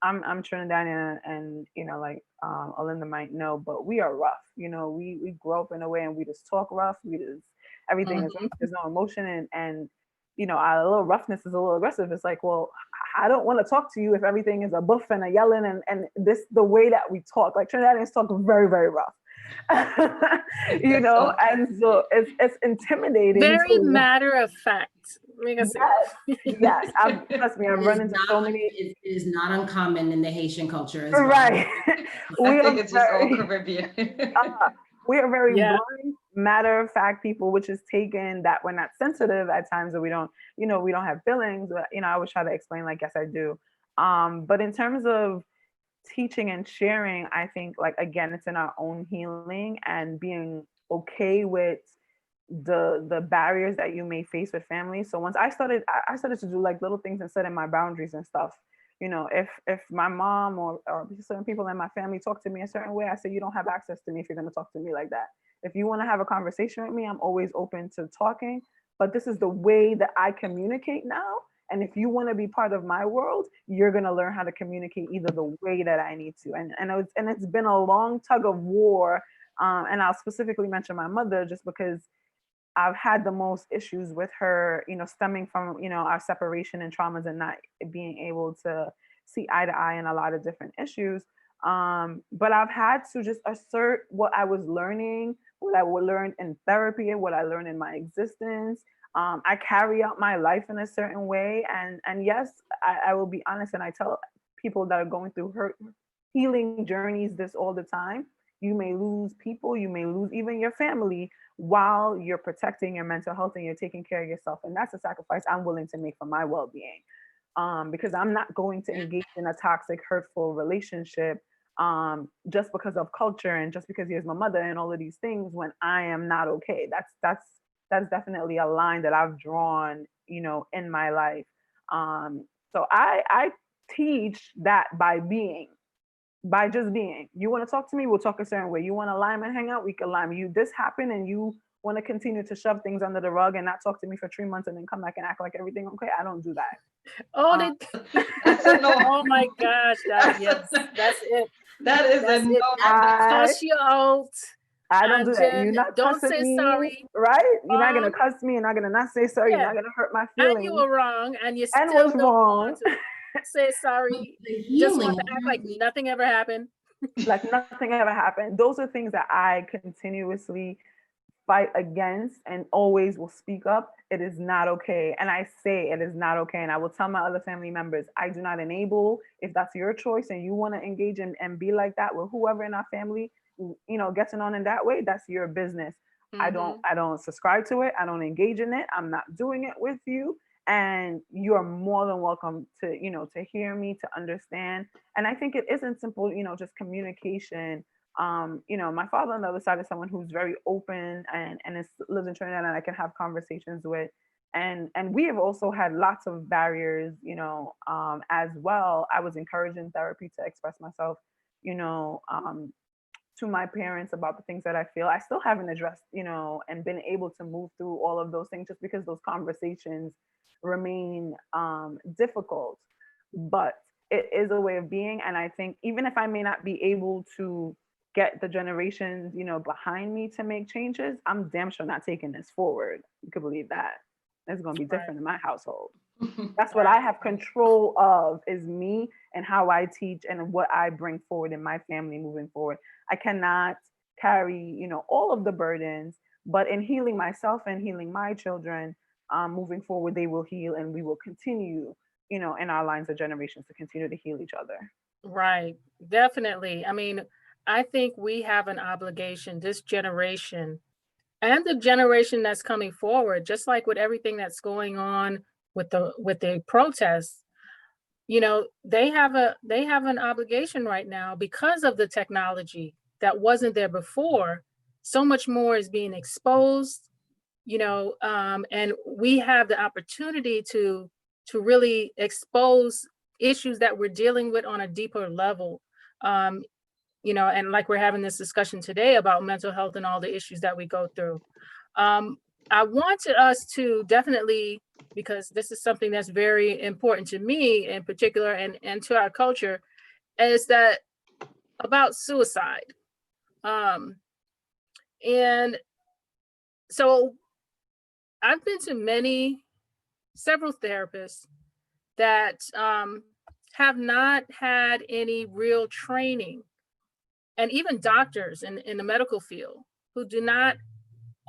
Trinidadian, and Olinda might know, but we are rough. We grow up in a way, and we just talk rough. Everything is, there's no emotion, and our little roughness is a little aggressive. It's like, well, I don't want to talk to you if everything is a buff and a yelling, and this the way that we talk. Like, Trinidadians talk very, very rough. And so it's intimidating. Very matter of fact. Yes, trust me, I've run into so many. It is not uncommon in the Haitian culture as well. Right. I think it's just all Caribbean. We are very blunt, matter of fact people, which is taken that we're not sensitive at times, or we don't have feelings. But, I always try to explain, like, yes, I do. But in terms of teaching and sharing, I think, like, again, it's in our own healing and being okay with the barriers that you may face with family. So once I started to do like little things and setting my boundaries and stuff. If my mom or certain people in my family talk to me a certain way, I say, you don't have access to me if you're going to talk to me like that. If you want to have a conversation with me, I'm always open to talking, but this is the way that I communicate now. And if you want to be part of my world, you're going to learn how to communicate either the way that I need to. And it's been a long tug of war. And I'll specifically mention my mother, just because I've had the most issues with her, stemming from, our separation and traumas, and not being able to see eye to eye in a lot of different issues. But I've had to just assert what I was learning, what I would learn in therapy, and what I learned in my existence. I carry out my life in a certain way. And yes, I will be honest, and I tell people that are going through healing journeys this all the time. You may lose people, you may lose even your family, while you're protecting your mental health and you're taking care of yourself. And that's a sacrifice I'm willing to make for my well-being. Because I'm not going to engage in a toxic, hurtful relationship just because of culture, and just because here's my mother and all of these things, when I am not okay. That's definitely a line that I've drawn, in my life. So I teach that by just being. You want to talk to me, we'll talk a certain way. You want to lime and hang out, we can lime. This happened, and you want to continue to shove things under the rug and not talk to me for 3 months and then come back and act like everything okay. I don't do that. Oh, oh my gosh, yes, that's it. That is a no. Cuss you out. I don't do that. You're not don't cussing say me, sorry. right? You're not gonna cuss me. You're not gonna not say sorry. You're not gonna hurt my feelings. And you were wrong, and you still was wrong. Want to say sorry. Just want to act like nothing ever happened. Like nothing ever happened. Those are things that I continuously fight against, and always will speak up. It is not okay. And I say it is not okay. And I will tell my other family members, I do not enable. If that's your choice and you want to engage and be like that with whoever in our family, getting on in that way, that's your business. Mm-hmm. I don't subscribe to it. I don't engage in it. I'm not doing it with you. And you are more than welcome to, to hear me, to understand. And I think it isn't simple, just communication. My father on the other side is someone who's very open and lives in Trinidad, and I can have conversations with. And we have also had lots of barriers, as well. I was encouraged in therapy to express myself, to my parents about the things that I feel. I still haven't addressed, and been able to move through all of those things, just because those conversations remain difficult. But it is a way of being. And I think even if I may not be able to get the generations, behind me to make changes, I'm damn sure not taking this forward. You could believe that. It's going to be different in my household. That's what I have control of, is me and how I teach and what I bring forward in my family moving forward. I cannot carry, you know, all of the burdens, but in healing myself and healing my children, moving forward, they will heal, and we will continue, you know, in our lines of generations to continue to heal each other. Right, definitely. I mean, I think we have an obligation, this generation and the generation that's coming forward, just like with everything that's going on with the protests. You know, they have an obligation right now because of the technology that wasn't there before. So much more is being exposed, you know, and we have the opportunity to really expose issues that we're dealing with on a deeper level. You know, and like we're having this discussion today about mental health and all the issues that we go through. I wanted us to definitely, because this is something that's very important to me in particular, and to our culture, is that about suicide. And so I've been to several therapists that have not had any real training, and even doctors in the medical field who do not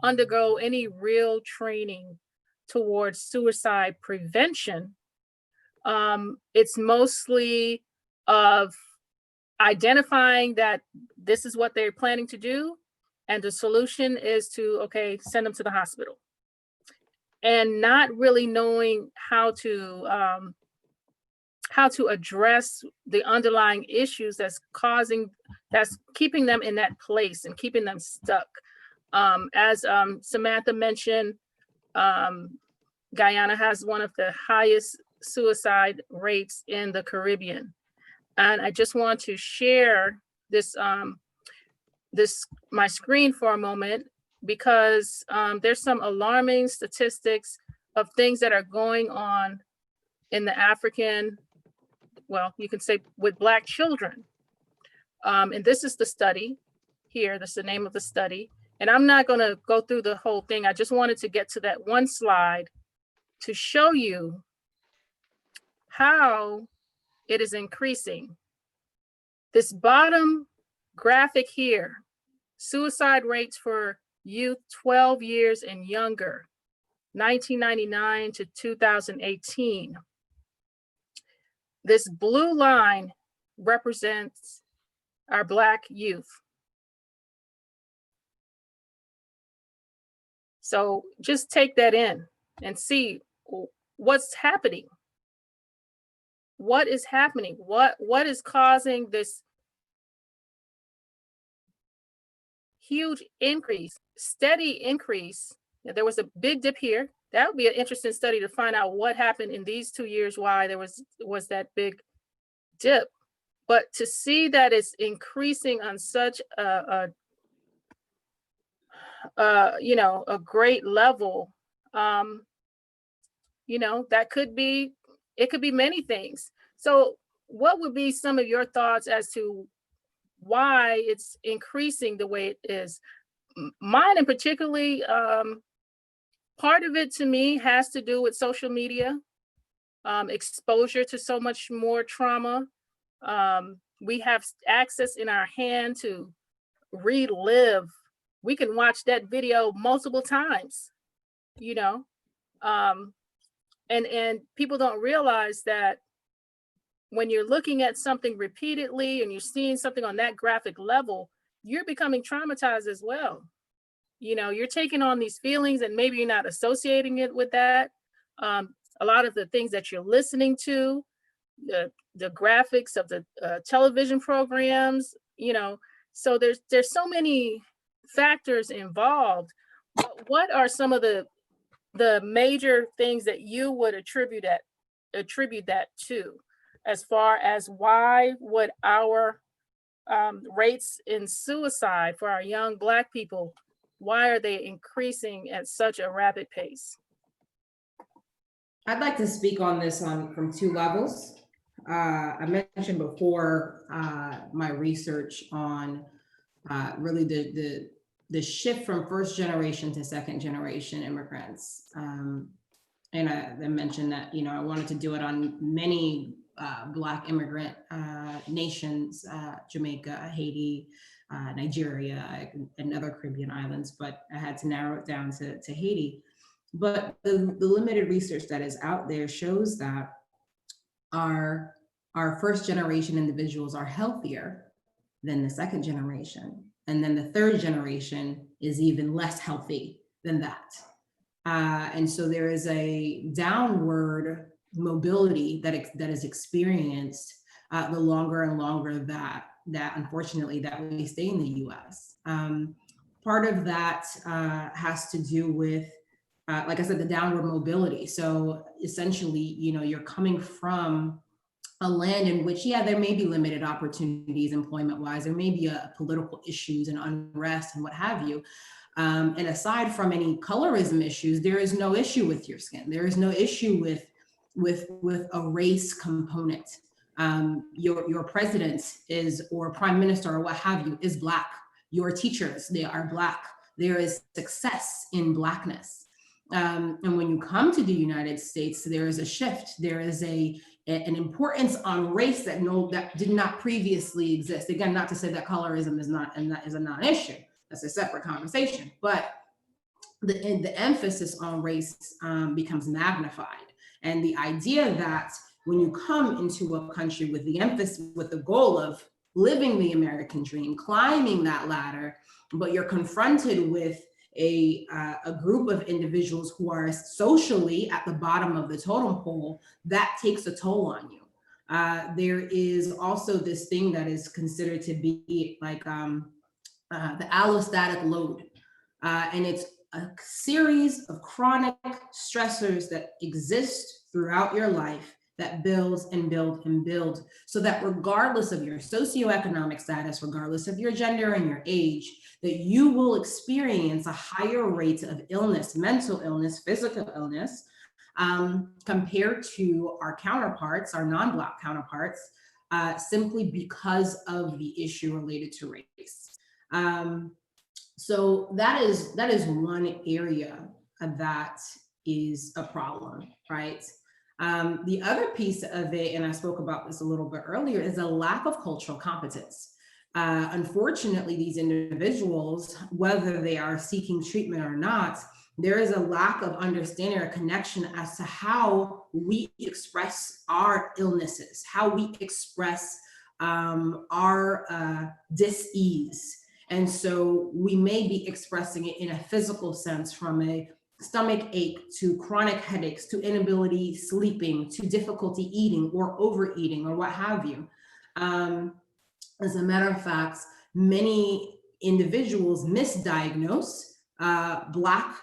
undergo any real training towards suicide prevention. It's mostly of identifying that this is what they're planning to do, and the solution is to, okay, send them to the hospital, and not really knowing how to address the underlying issues that's keeping them in that place and keeping them stuck. As Samantha mentioned, Guyana has one of the highest suicide rates in the Caribbean. And I just want to share this my screen for a moment, because there's some alarming statistics of things that are going on in the African, well, you can say with Black children. And this is the study here. This is the name of the study. And I'm not going to go through the whole thing. I just wanted to get to that one slide to show you how it is increasing. This bottom graphic here, suicide rates for youth 12 years and younger, 1999 to 2018. This blue line represents our Black youth. So just take that in and see what's happening. What is happening? What is causing this huge increase, steady increase? There was a big dip here. That would be an interesting study to find out what happened in these 2 years, why there was that big dip. But to see that it's increasing on such a great level, that could be many things. So what would be some of your thoughts as to why it's increasing the way it is? Mine in particularly, part of it to me has to do with social media, exposure to so much more trauma. We have access in our hand to relive. We can watch that video multiple times, and people don't realize that when you're looking at something repeatedly and you're seeing something on that graphic level, you're becoming traumatized as well. You're taking on these feelings and maybe you're not associating it with that. A lot of the things that you're listening to, the graphics of the television programs, so there's so many factors involved. But what are some of the major things that you would attribute that to, as far as why would our rates in suicide for our young Black people, why are they increasing at such a rapid pace? I'd like to speak on this from two levels. I mentioned before my research on really the shift from first generation to second generation immigrants. and I mentioned that, you know, I wanted to do it on many Black immigrant nations, Jamaica, Haiti, Nigeria, and other Caribbean islands, but I had to narrow it down to Haiti. But the limited research that is out there shows that our first generation individuals are healthier than the second generation. And then the third generation is even less healthy than that. And so there is a downward mobility that is experienced the longer and longer that unfortunately that we stay in the US. Part of that has to do with, like I said, the downward mobility. So essentially, you know, you're coming from a land in which, yeah, there may be limited opportunities employment-wise, there may be political issues and unrest and what have you. And aside from any colorism issues, there is no issue with your skin. There is no issue with a race component. Your president is, or prime minister or what have you, is Black. Your teachers, they are Black. There is success in Blackness. And when you come to the United States, there is a shift. There is an importance on race that did not previously exist. Again, not to say that colorism is a non-issue. That's a separate conversation. But the emphasis on race becomes magnified, and the idea that when you come into a country with the goal of living the American dream, climbing that ladder, but you're confronted with a group of individuals who are socially at the bottom of the totem pole, that takes a toll on you. There is also this thing that is considered to be like the allostatic load. And it's a series of chronic stressors that exist throughout your life that builds and build and build, so that regardless of your socioeconomic status, regardless of your gender and your age, that you will experience a higher rate of illness, mental illness, physical illness, compared to our counterparts, our non-Black counterparts, simply because of the issue related to race. So that is one area that is a problem, right? The other piece of it, and I spoke about this a little bit earlier, is a lack of cultural competence. Unfortunately, these individuals, whether they are seeking treatment or not, there is a lack of understanding or connection as to how we express our illnesses, how we express our dis-ease. And so we may be expressing it in a physical sense, from a stomach ache to chronic headaches to inability sleeping to difficulty eating or overeating or what have you. As a matter of fact, many individuals misdiagnose Black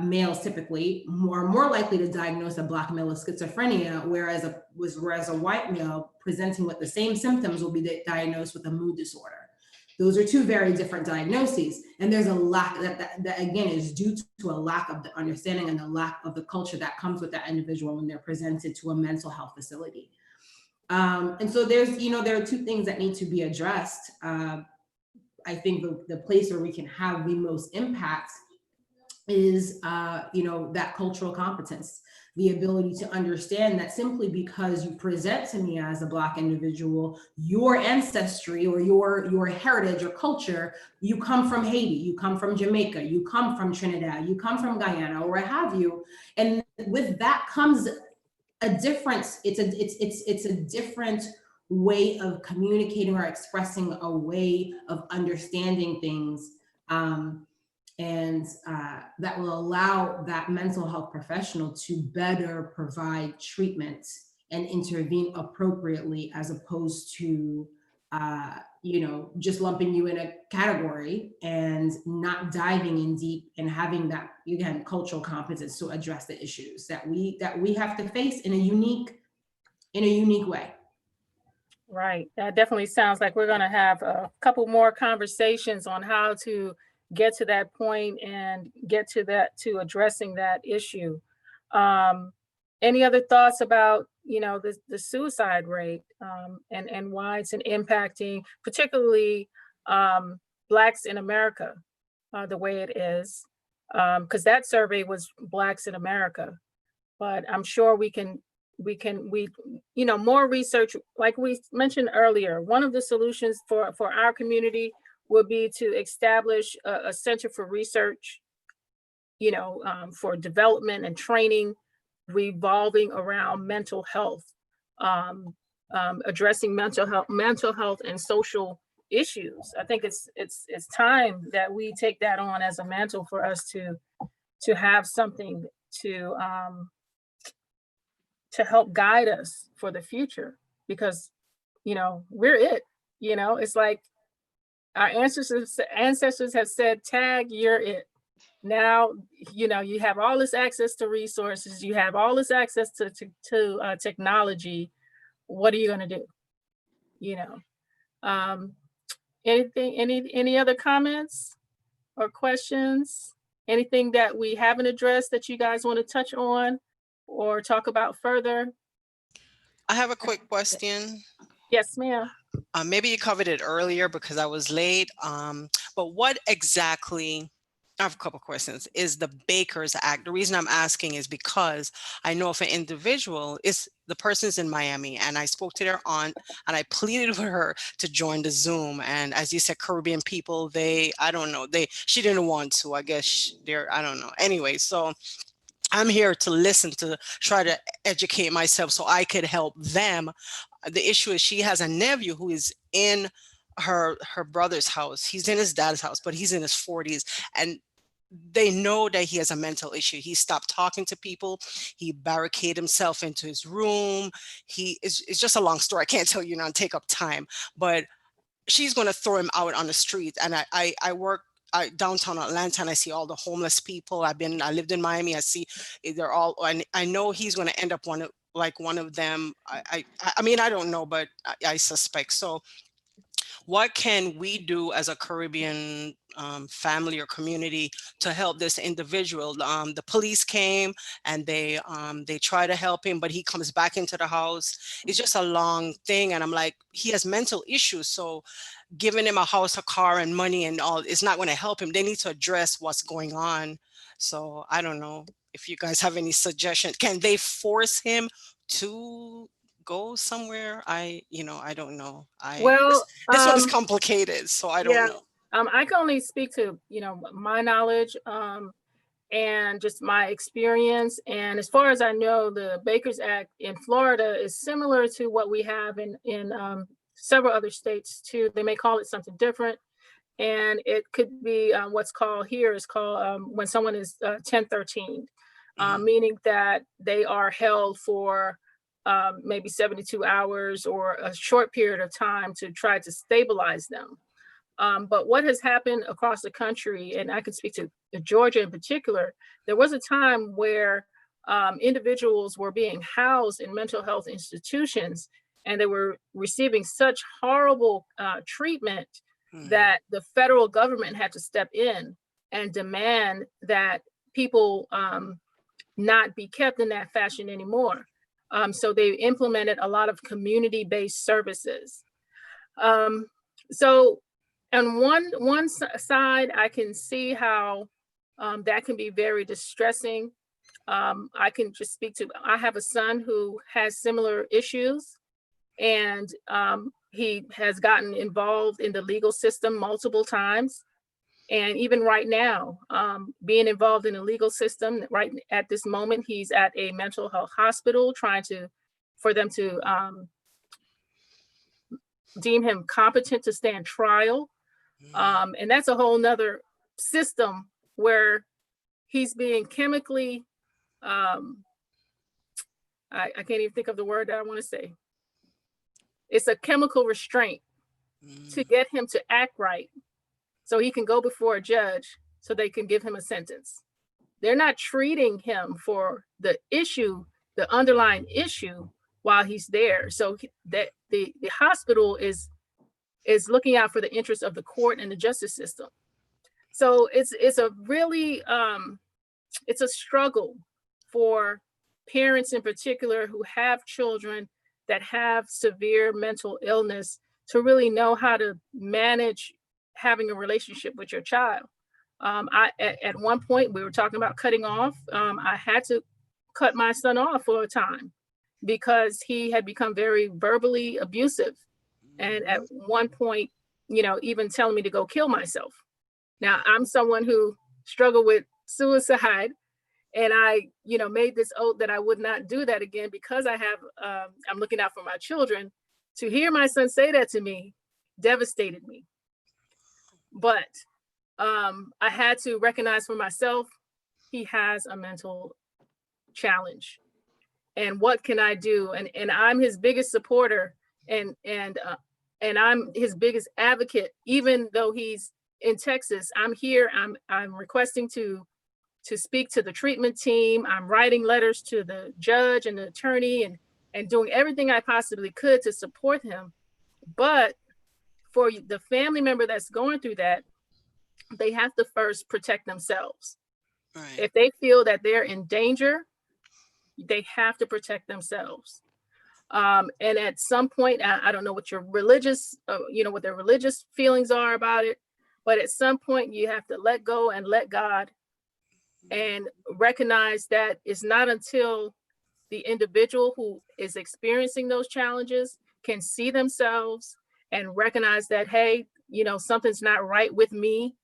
males typically are more likely to diagnose a Black male with schizophrenia, whereas a white male presenting with the same symptoms will be diagnosed with a mood disorder. Those are two very different diagnoses. And there's a lack that again is due to a lack of the understanding and the lack of the culture that comes with that individual when they're presented to a mental health facility. And so there are two things that need to be addressed. I think the place where we can have the most impact is, that cultural competence, the ability to understand that simply because you present to me as a Black individual, your ancestry or your heritage or culture, you come from Haiti, you come from Jamaica, you come from Trinidad, you come from Guyana, or what have you. And with that comes a difference. It's a different way of communicating or expressing, a way of understanding things. And that will allow that mental health professional to better provide treatment and intervene appropriately, as opposed to, just lumping you in a category and not diving in deep and having that, again, cultural competence to address the issues that we have to face in a unique way. Right. That definitely sounds like we're going to have a couple more conversations on how to get to that point and get to addressing that issue. Any other thoughts about, the suicide rate and why it's impacting particularly Blacks in America the way it is? Because that survey was Blacks in America. but I'm sure we more research, like we mentioned earlier. One of the solutions for our community would be to establish a center for research, for development and training revolving around mental health, addressing mental health and social issues. I think it's time that we take that on as a mantle for us to have something to help guide us for the future, because we're it. It's like our ancestors have said, tag, you're it. Now you have all this access to resources, you have all this access to technology. What are you going to do? Any other comments or questions? Anything that we haven't addressed that you guys want to touch on or talk about further? I have a quick question. Yes, ma'am. Maybe you covered it earlier because I was late. But what exactly, I have a couple questions, is the Baker's Act? The reason I'm asking is because I know if an individual the person's in Miami, and I spoke to their aunt and I pleaded with her to join the Zoom. And as you said, Caribbean people, she didn't want to, I guess I don't know. Anyway, so I'm here to listen, to try to educate myself so I could help them. The issue is she has a nephew who is in her brother's house. He's in his dad's house, but he's in his 40s. And they know that he has a mental issue. He stopped talking to people. He barricaded himself into his room. It's just a long story. I can't tell you now and take up time, but she's going to throw him out on the street. And I work downtown Atlanta, and I see all the homeless people. I lived in Miami. I see they're all, and I know he's going to end up one of them. I mean, I don't know, but I suspect. So what can we do as a Caribbean family or community to help this individual? The police came and they try to help him, but he comes back into the house. It's just a long thing. And I'm like, he has mental issues. So giving him a house, a car, and money and all is not going to help him. They need to address what's going on. So I don't know if you guys have any suggestions. Can they force him to go somewhere? I don't know. This one is complicated, so I don't know. I can only speak to my knowledge and just my experience. And as far as I know, the Baker's Act in Florida is similar to what we have in several other states too. They may call it something different, and it could be what's called when someone is 1013, meaning that they are held for maybe 72 hours or a short period of time to try to stabilize them. But what has happened across the country, and I can speak to Georgia in particular, there was a time where individuals were being housed in mental health institutions, and they were receiving such horrible treatment that the federal government had to step in and demand that people not be kept in that fashion anymore. So they implemented a lot of community-based services. So on one side, I can see how that can be very distressing. I can just speak to, I have a son who has similar issues, and he has gotten involved in the legal system multiple times. And even right now, being involved in the legal system, right at this moment, he's at a mental health hospital trying for them to deem him competent to stand trial. And that's a whole nother system where he's being chemically, I can't even think of the word that I want to say. It's a chemical restraint to get him to act right, so he can go before a judge so they can give him a sentence. They're not treating him for the issue, the underlying issue, while he's there. So that the hospital is looking out for the interests of the court and the justice system. So it's a really, it's a struggle for parents in particular who have children that have severe mental illness to really know how to manage having a relationship with your child. At one point we were talking about cutting off. I had to cut my son off for a time because he had become very verbally abusive. And at one point, you know, even telling me to go kill myself. Now, I'm someone who struggled with suicide, and I, you know, made this oath that I would not do that again because I have, I'm looking out for my children. To hear my son say that to me devastated me. But I had to recognize for myself, he has a mental challenge. And what can I do? And I'm his biggest supporter, and I'm his biggest advocate. Even though he's in Texas, I'm here. I'm requesting to speak to the treatment team. I'm writing letters to the judge and the attorney, and doing everything I possibly could to support him. But for the family member that's going through that, they have to first protect themselves. Right. If they feel that they're in danger, they have to protect themselves. And at some point, I don't know what your religious, you know, what their religious feelings are about it, but at some point you have to let go and let God, and recognize that it's not until the individual who is experiencing those challenges can see themselves and recognize that, hey, you know, something's not right with me.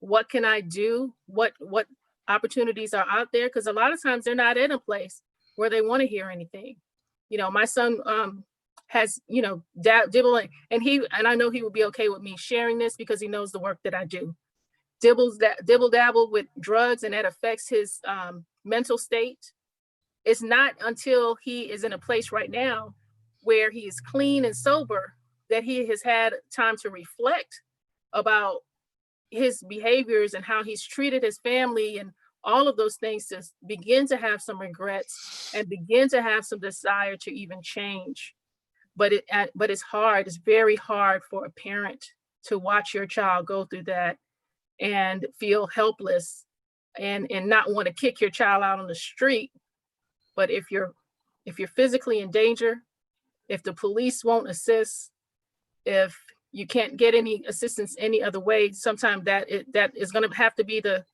What can I do? What opportunities are out there? Because a lot of times they're not in a place where they want to hear anything. You know, my son has, you know, dibbling, and I know he will be okay with me sharing this because he knows the work that I do. Dibble dabble with drugs, and that affects his mental state. It's not until he is in a place right now where he is clean and sober that he has had time to reflect about his behaviors and how he's treated his family and all of those things, to begin to have some regrets and begin to have some desire to even change. But it's hard. It's very hard for a parent to watch your child go through that and feel helpless and not want to kick your child out on the street. But if you're physically in danger, if the police won't assist, if you can't get any assistance any other way, sometimes that is going to have to be the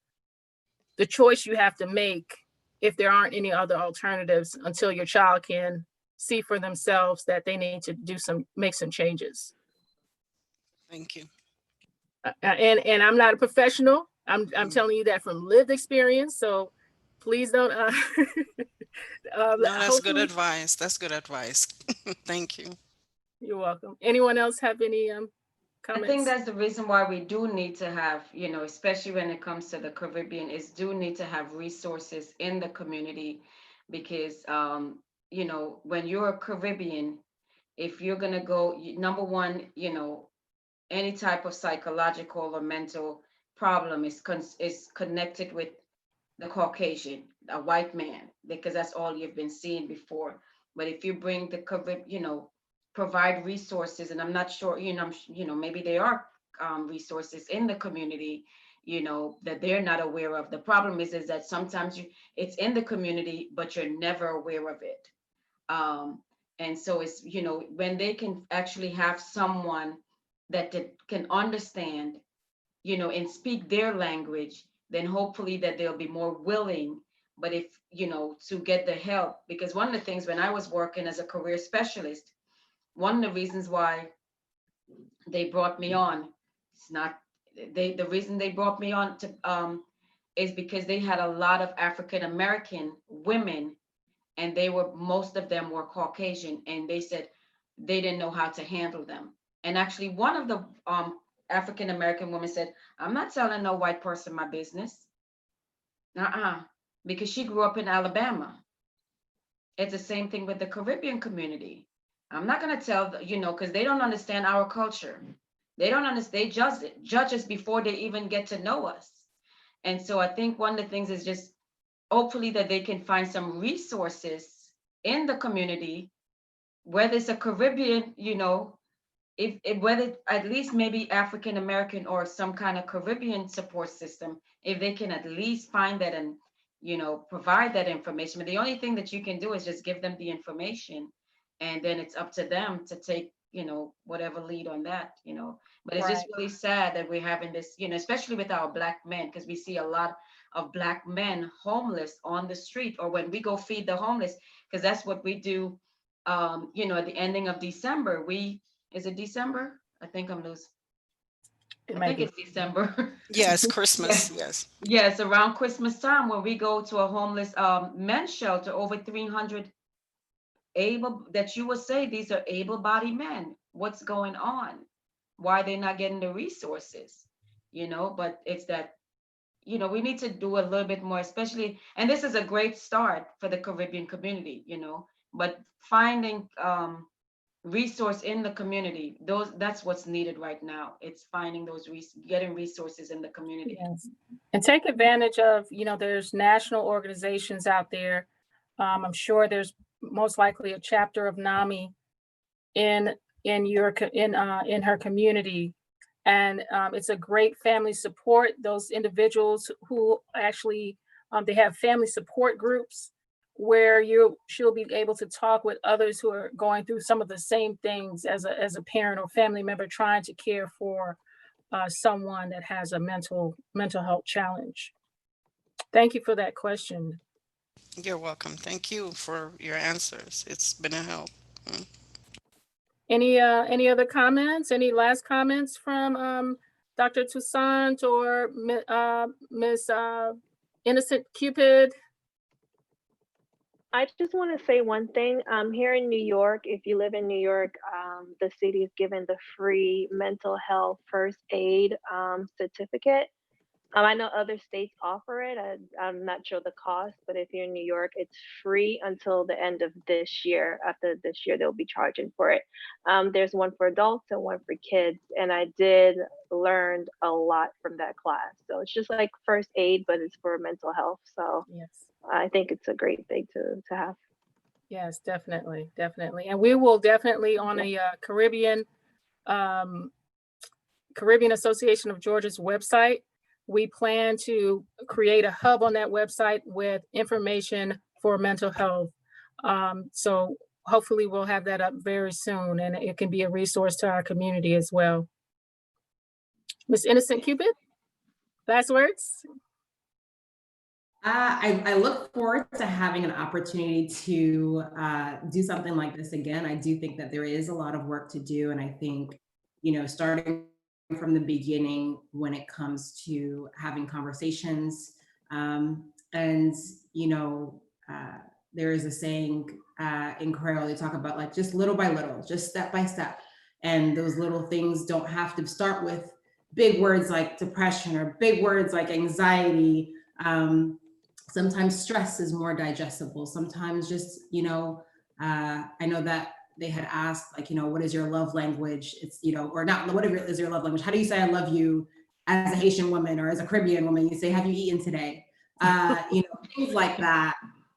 choice you have to make if there aren't any other alternatives, until your child can see for themselves that they need to make some changes. Thank you. And I'm not a professional. I'm telling you that from lived experience. So please don't. No, that's good advice. That's good advice. Thank you. You're welcome. Anyone else have any comments? I think that's the reason why we do need to have, you know, especially when it comes to the Caribbean, is do need to have resources in the community, because, you know, when you're a Caribbean, if you're going to go, number one, you know, any type of psychological or mental problem is connected with the Caucasian, a white man, because that's all you've been seeing before. But if you bring the Caribbean, you know, provide resources, and I'm not sure, you know, maybe there are resources in the community, you know, that they're not aware of. The problem is that sometimes it's in the community, but you're never aware of it. And so it's, you know, when they can actually have someone that can understand, you know, and speak their language, then hopefully that they'll be more willing. But if, you know, to get the help, because one of the things when I was working as a career specialist, one of the reasons why they brought me on, the reason they brought me on to is because they had a lot of African American women, and most of them were Caucasian, and they said they didn't know how to handle them. And actually one of the African American women said, I'm not telling no white person my business. Because she grew up in Alabama. It's the same thing with the Caribbean community. I'm not going to tell, you know, because they don't understand our culture. They don't understand, they judge us before they even get to know us. And so I think one of the things is just hopefully that they can find some resources in the community, whether it's a Caribbean, you know, whether at least maybe African American or some kind of Caribbean support system, if they can at least find that and, you know, provide that information. But the only thing that you can do is just give them the information, and then it's up to them to take, you know, whatever lead on that, you know. But it's just really sad that we're having this, you know, especially with our Black men, because we see a lot of Black men homeless on the street, or when we go feed the homeless, because that's what we do. You know, at the ending of December, is it December? I think I'm loose. It I might think be. it's December. Yes, Christmas, yes. Yes, around Christmas time, when we go to a homeless men's shelter, over 300 that you would say these are able-bodied men. What's going on? Why are they not getting the resources? You know, but it's that, you know, we need to do a little bit more, especially, and this is a great start for the Caribbean community, you know, but finding resource in the community, that's what's needed right now. It's finding those getting resources in the community. Yes. And take advantage of, you know, there's national organizations out there. I'm sure there's most likely a chapter of NAMI in her community. And it's a great family support. Those individuals who actually, they have family support groups where she'll be able to talk with others who are going through some of the same things as a parent or family member trying to care for someone that has a mental health challenge. Thank you for that question. You're welcome. Thank you for your answers. It's been a help. Any other comments? Any last comments from Dr. Toussaint or Ms. Innocent Cupid? I just want to say one thing. Here in New York, if you live in New York, the city is giving the free mental health first aid certificate. I know other states offer it. I'm not sure the cost, but if you're in New York, it's free until the end of this year. After this year, they'll be charging for it. There's one for adults and one for kids. And I did learn a lot from that class. So it's just like first aid, but it's for mental health. So Yes. I think it's a great thing to have. Yes, definitely. And we will definitely on a Caribbean Association of Georgia's website, we plan to create a hub on that website with information for mental health. So hopefully we'll have that up very soon, and it can be a resource to our community as well. Ms. Innocent Cupid, last words? I look forward to having an opportunity to do something like this again. I do think that there is a lot of work to do. And I think, you know, starting from the beginning when it comes to having conversations and, you know, there is a saying in Creole, they talk about like just little by little, just step by step. And those little things don't have to start with big words like depression or big words like anxiety. Sometimes stress is more digestible. Sometimes just, you know, I know that they had asked like, you know, what is your love language? It's, you know, or not, whatever is your love language? How do you say I love you as a Haitian woman or as a Caribbean woman? You say, have you eaten today? You know, things like that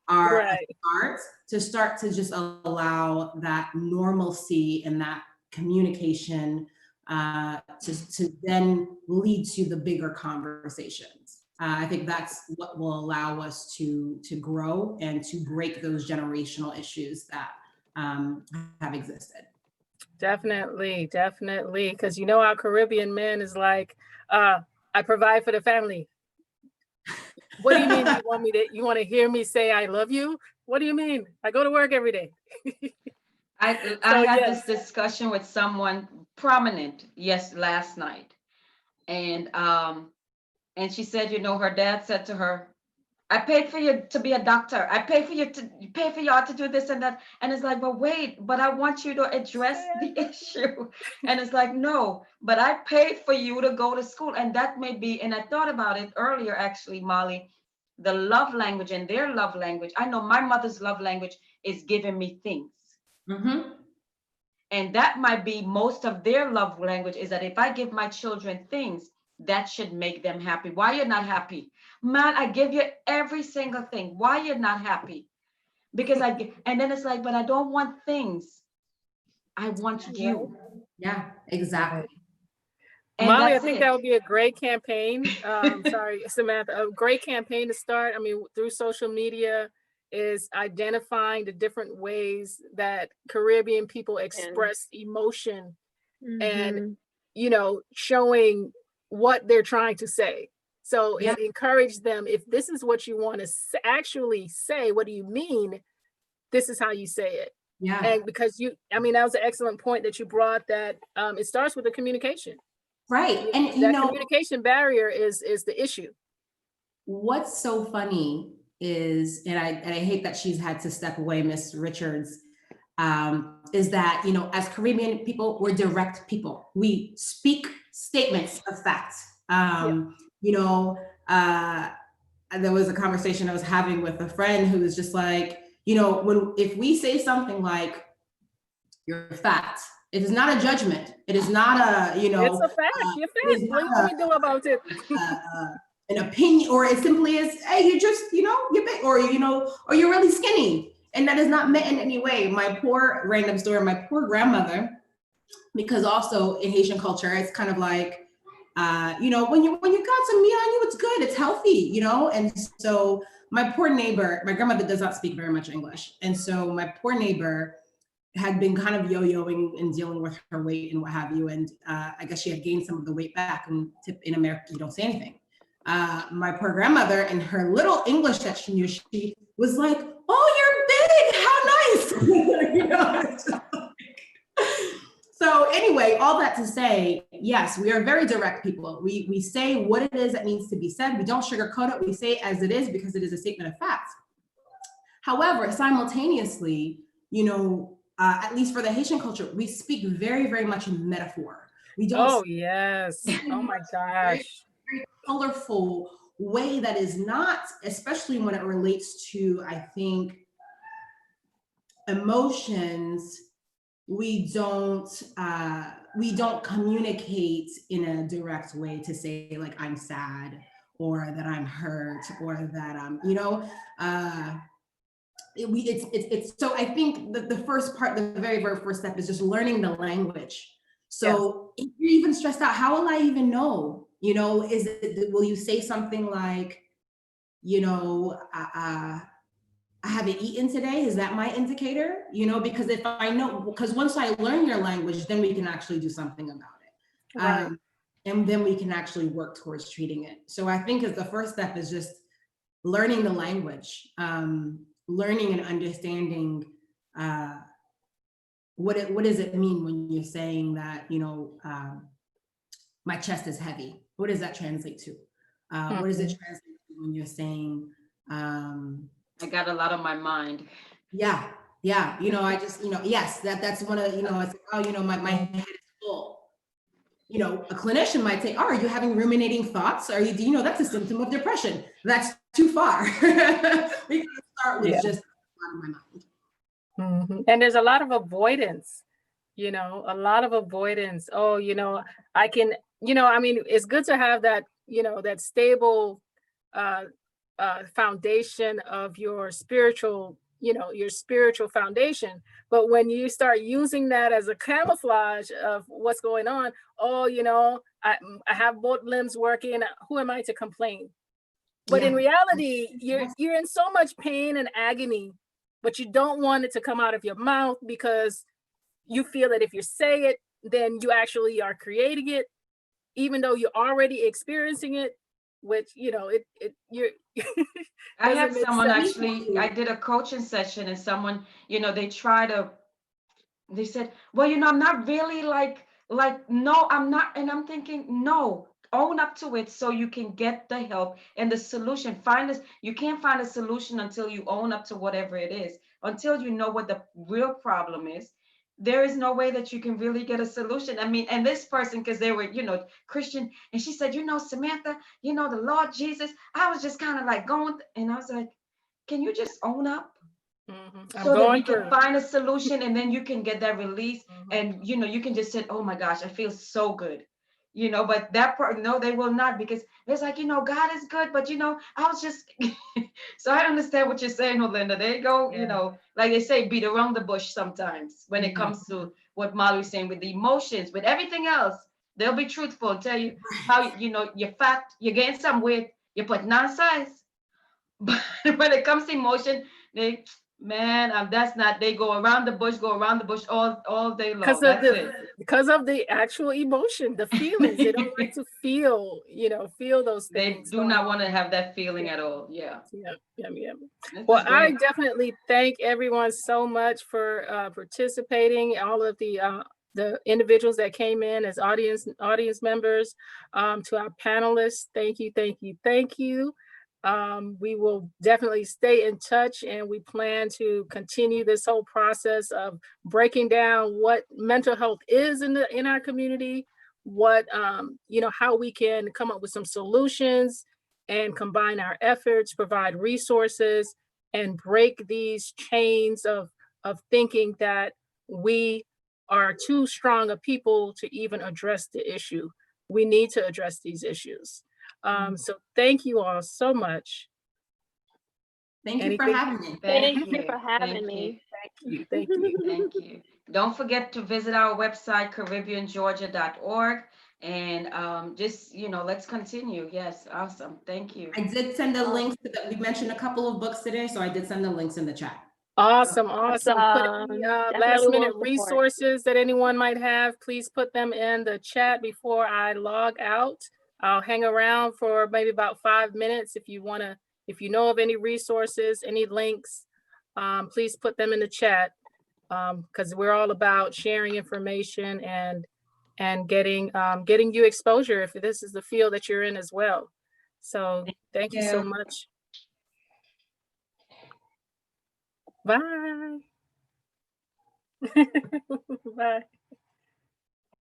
are Right. to start to just allow that normalcy and that communication to then lead to the bigger conversations. I think that's what will allow us to grow and to break those generational issues that have existed. Definitely. Because you know our Caribbean men is like, I provide for the family. What do you mean you want to hear me say I love you? What do you mean? I go to work every day. I had this discussion with someone prominent last night. And she said, you know, her dad said to her, I paid for you to be a doctor. I pay for y'all to do this and that. And it's like, but wait, but I want you to address the issue. And it's like, no, but I paid for you to go to school. And that may be, and I thought about it earlier, actually, Molly, the love language and their love language. I know my mother's love language is giving me things. Mm-hmm. And that might be most of their love language is that if I give my children things, that should make them happy. Why you're not happy? Man, I give you every single thing. Why you're not happy? Because and then it's like, but I don't want things. I want you. Yeah, exactly. And Molly, I think that would be a great campaign. Sorry, Samantha, a great campaign to start. I mean, through social media is identifying the different ways that Caribbean people express emotion and, you know, showing what they're trying to say. So Yeah. encourage them, if this is what you want to actually say, what do you mean? This is how you say it. Yeah. And because I mean, that was an excellent point that you brought, that it starts with the communication. Right. And you That know, communication barrier is the issue. what's so funny is, and I hate that she's had to step away, Miss Richards, is that, you know, as Caribbean people, we're direct people. We speak statements of fact. You know, there was a conversation I was having with a friend who was just like, you know, if we say something like, you're fat, it is not a judgment. It is not a, you know, It's a fact. You're fat. What can we do about it? an opinion, or it simply is, hey, you just, you know, you're big, or, you know, or you're really skinny. And that is not meant in any way. My poor, random story, my poor grandmother, because also in Haitian culture, it's kind of like, you know, when you got some meat on you, it's good, it's healthy, you know? And so my poor neighbor, my grandmother does not speak very much English. And so my poor neighbor had been kind of yo-yoing and dealing with her weight and what have you. And I guess she had gained some of the weight back, and in America, you don't say anything. My poor grandmother, and her little English that she knew, she was like, oh, you're big, how nice. You know, it's just like... So anyway, all that to say, yes, we are very direct people. We say what it is that needs to be said. We don't sugarcoat it. We say it as it is because it is a statement of fact. However, simultaneously, you know, at least for the Haitian culture, we speak very, very much in metaphor. We don't. Oh, yes. Oh my gosh. Very colorful way that is not, especially when it relates to, I think, emotions. We don't communicate in a direct way to say, like, I'm sad, or that I'm hurt, or that I'm, you know, it's so I think that the first part, the very, very first step is just learning the language. So if you're even stressed out, how will I even know? You know, will you say something like, you know, I haven't eaten today? Is that my indicator? You know, because if I know, because once I learn your language, then we can actually do something about it. Right. And then we can actually work towards treating it. So I think as the first step is just learning the language, learning and understanding what does it mean when you're saying that, you know, my chest is heavy? What does that translate to? What does it translate to when you're saying, I got a lot on my mind. Yeah. You know, I just, you know, yes, that's one of, you know, it's, oh, you know, my head is full. You know, a clinician might say, oh, are you having ruminating thoughts? Are you, you know, that's a symptom of depression. That's too far. We can start with just on my mind. And there's a lot of avoidance, you know, a lot of avoidance. Oh, you know, I can, you know, I mean, it's good to have that, you know, that stable foundation of your spiritual, you know, your spiritual foundation. But when you start using that as a camouflage of what's going on, oh, you know, I have both limbs working, who am I to complain? But in reality, you're in so much pain and agony, but you don't want it to come out of your mouth because you feel that if you say it, then you actually are creating it, even though you're already experiencing it, which, you know, you're I had someone actually, I did a coaching session, and someone, you know, they said, well, you know, I'm not really like, no, I'm not. And I'm thinking, no, own up to it so you can get the help and the solution. You can't find a solution until you own up to whatever it is, until you know what the real problem is. There is no way that you can really get a solution. I mean, and this person, because they were, you know, Christian, and she said, you know, Samantha, you know, the Lord Jesus, I was just kind of like going, and I was like, can you just own up? So that you can find a solution, and then you can get that release. And, you know, you can just say, oh my gosh, I feel so good. You know, but that part, no, they will not, because it's like, you know, God is good, but, you know, I was just, so I understand what you're saying, Olinda. They go, you know, like they say, beat around the bush sometimes when it comes to what Molly was saying with the emotions, with everything else. They'll be truthful and tell you how, you know, you're fat, you gain some weight, you put on size. But when it comes to emotion, they, Man, that's not, they go around the bush all day long. Because of That's it. because of the actual emotion, the feelings. They don't like to feel, feel those They things. do not want to have that feeling at all. Yeah. Yeah. This Well, is I great. definitely thank everyone so much for participating. All of the individuals that came in as audience members, to our panelists, thank you. We will definitely stay in touch, and we plan to continue this whole process of breaking down what mental health is in our community, what how we can come up with some solutions and combine our efforts, provide resources, and break these chains of thinking that we are too strong a people to even address the issue. We need to address these issues. So thank you all so much. Thank you for Anything? having me. Thank you for having me. Thank you. Thank you. Don't forget to visit our website, caribbeangeorgia.org. And just, let's continue. Yes, awesome. Thank you. I did send the links we mentioned a couple of books today, so I did send the links in the chat. Awesome. Put any Definitely last minute will support. resources that anyone might have, please put them in the chat before I log out. I'll hang around for maybe about 5 minutes. If you know of any resources, any links, please put them in the chat, because we're all about sharing information and getting you exposure if this is the field that you're in as well. So thank you so much. Bye. Bye.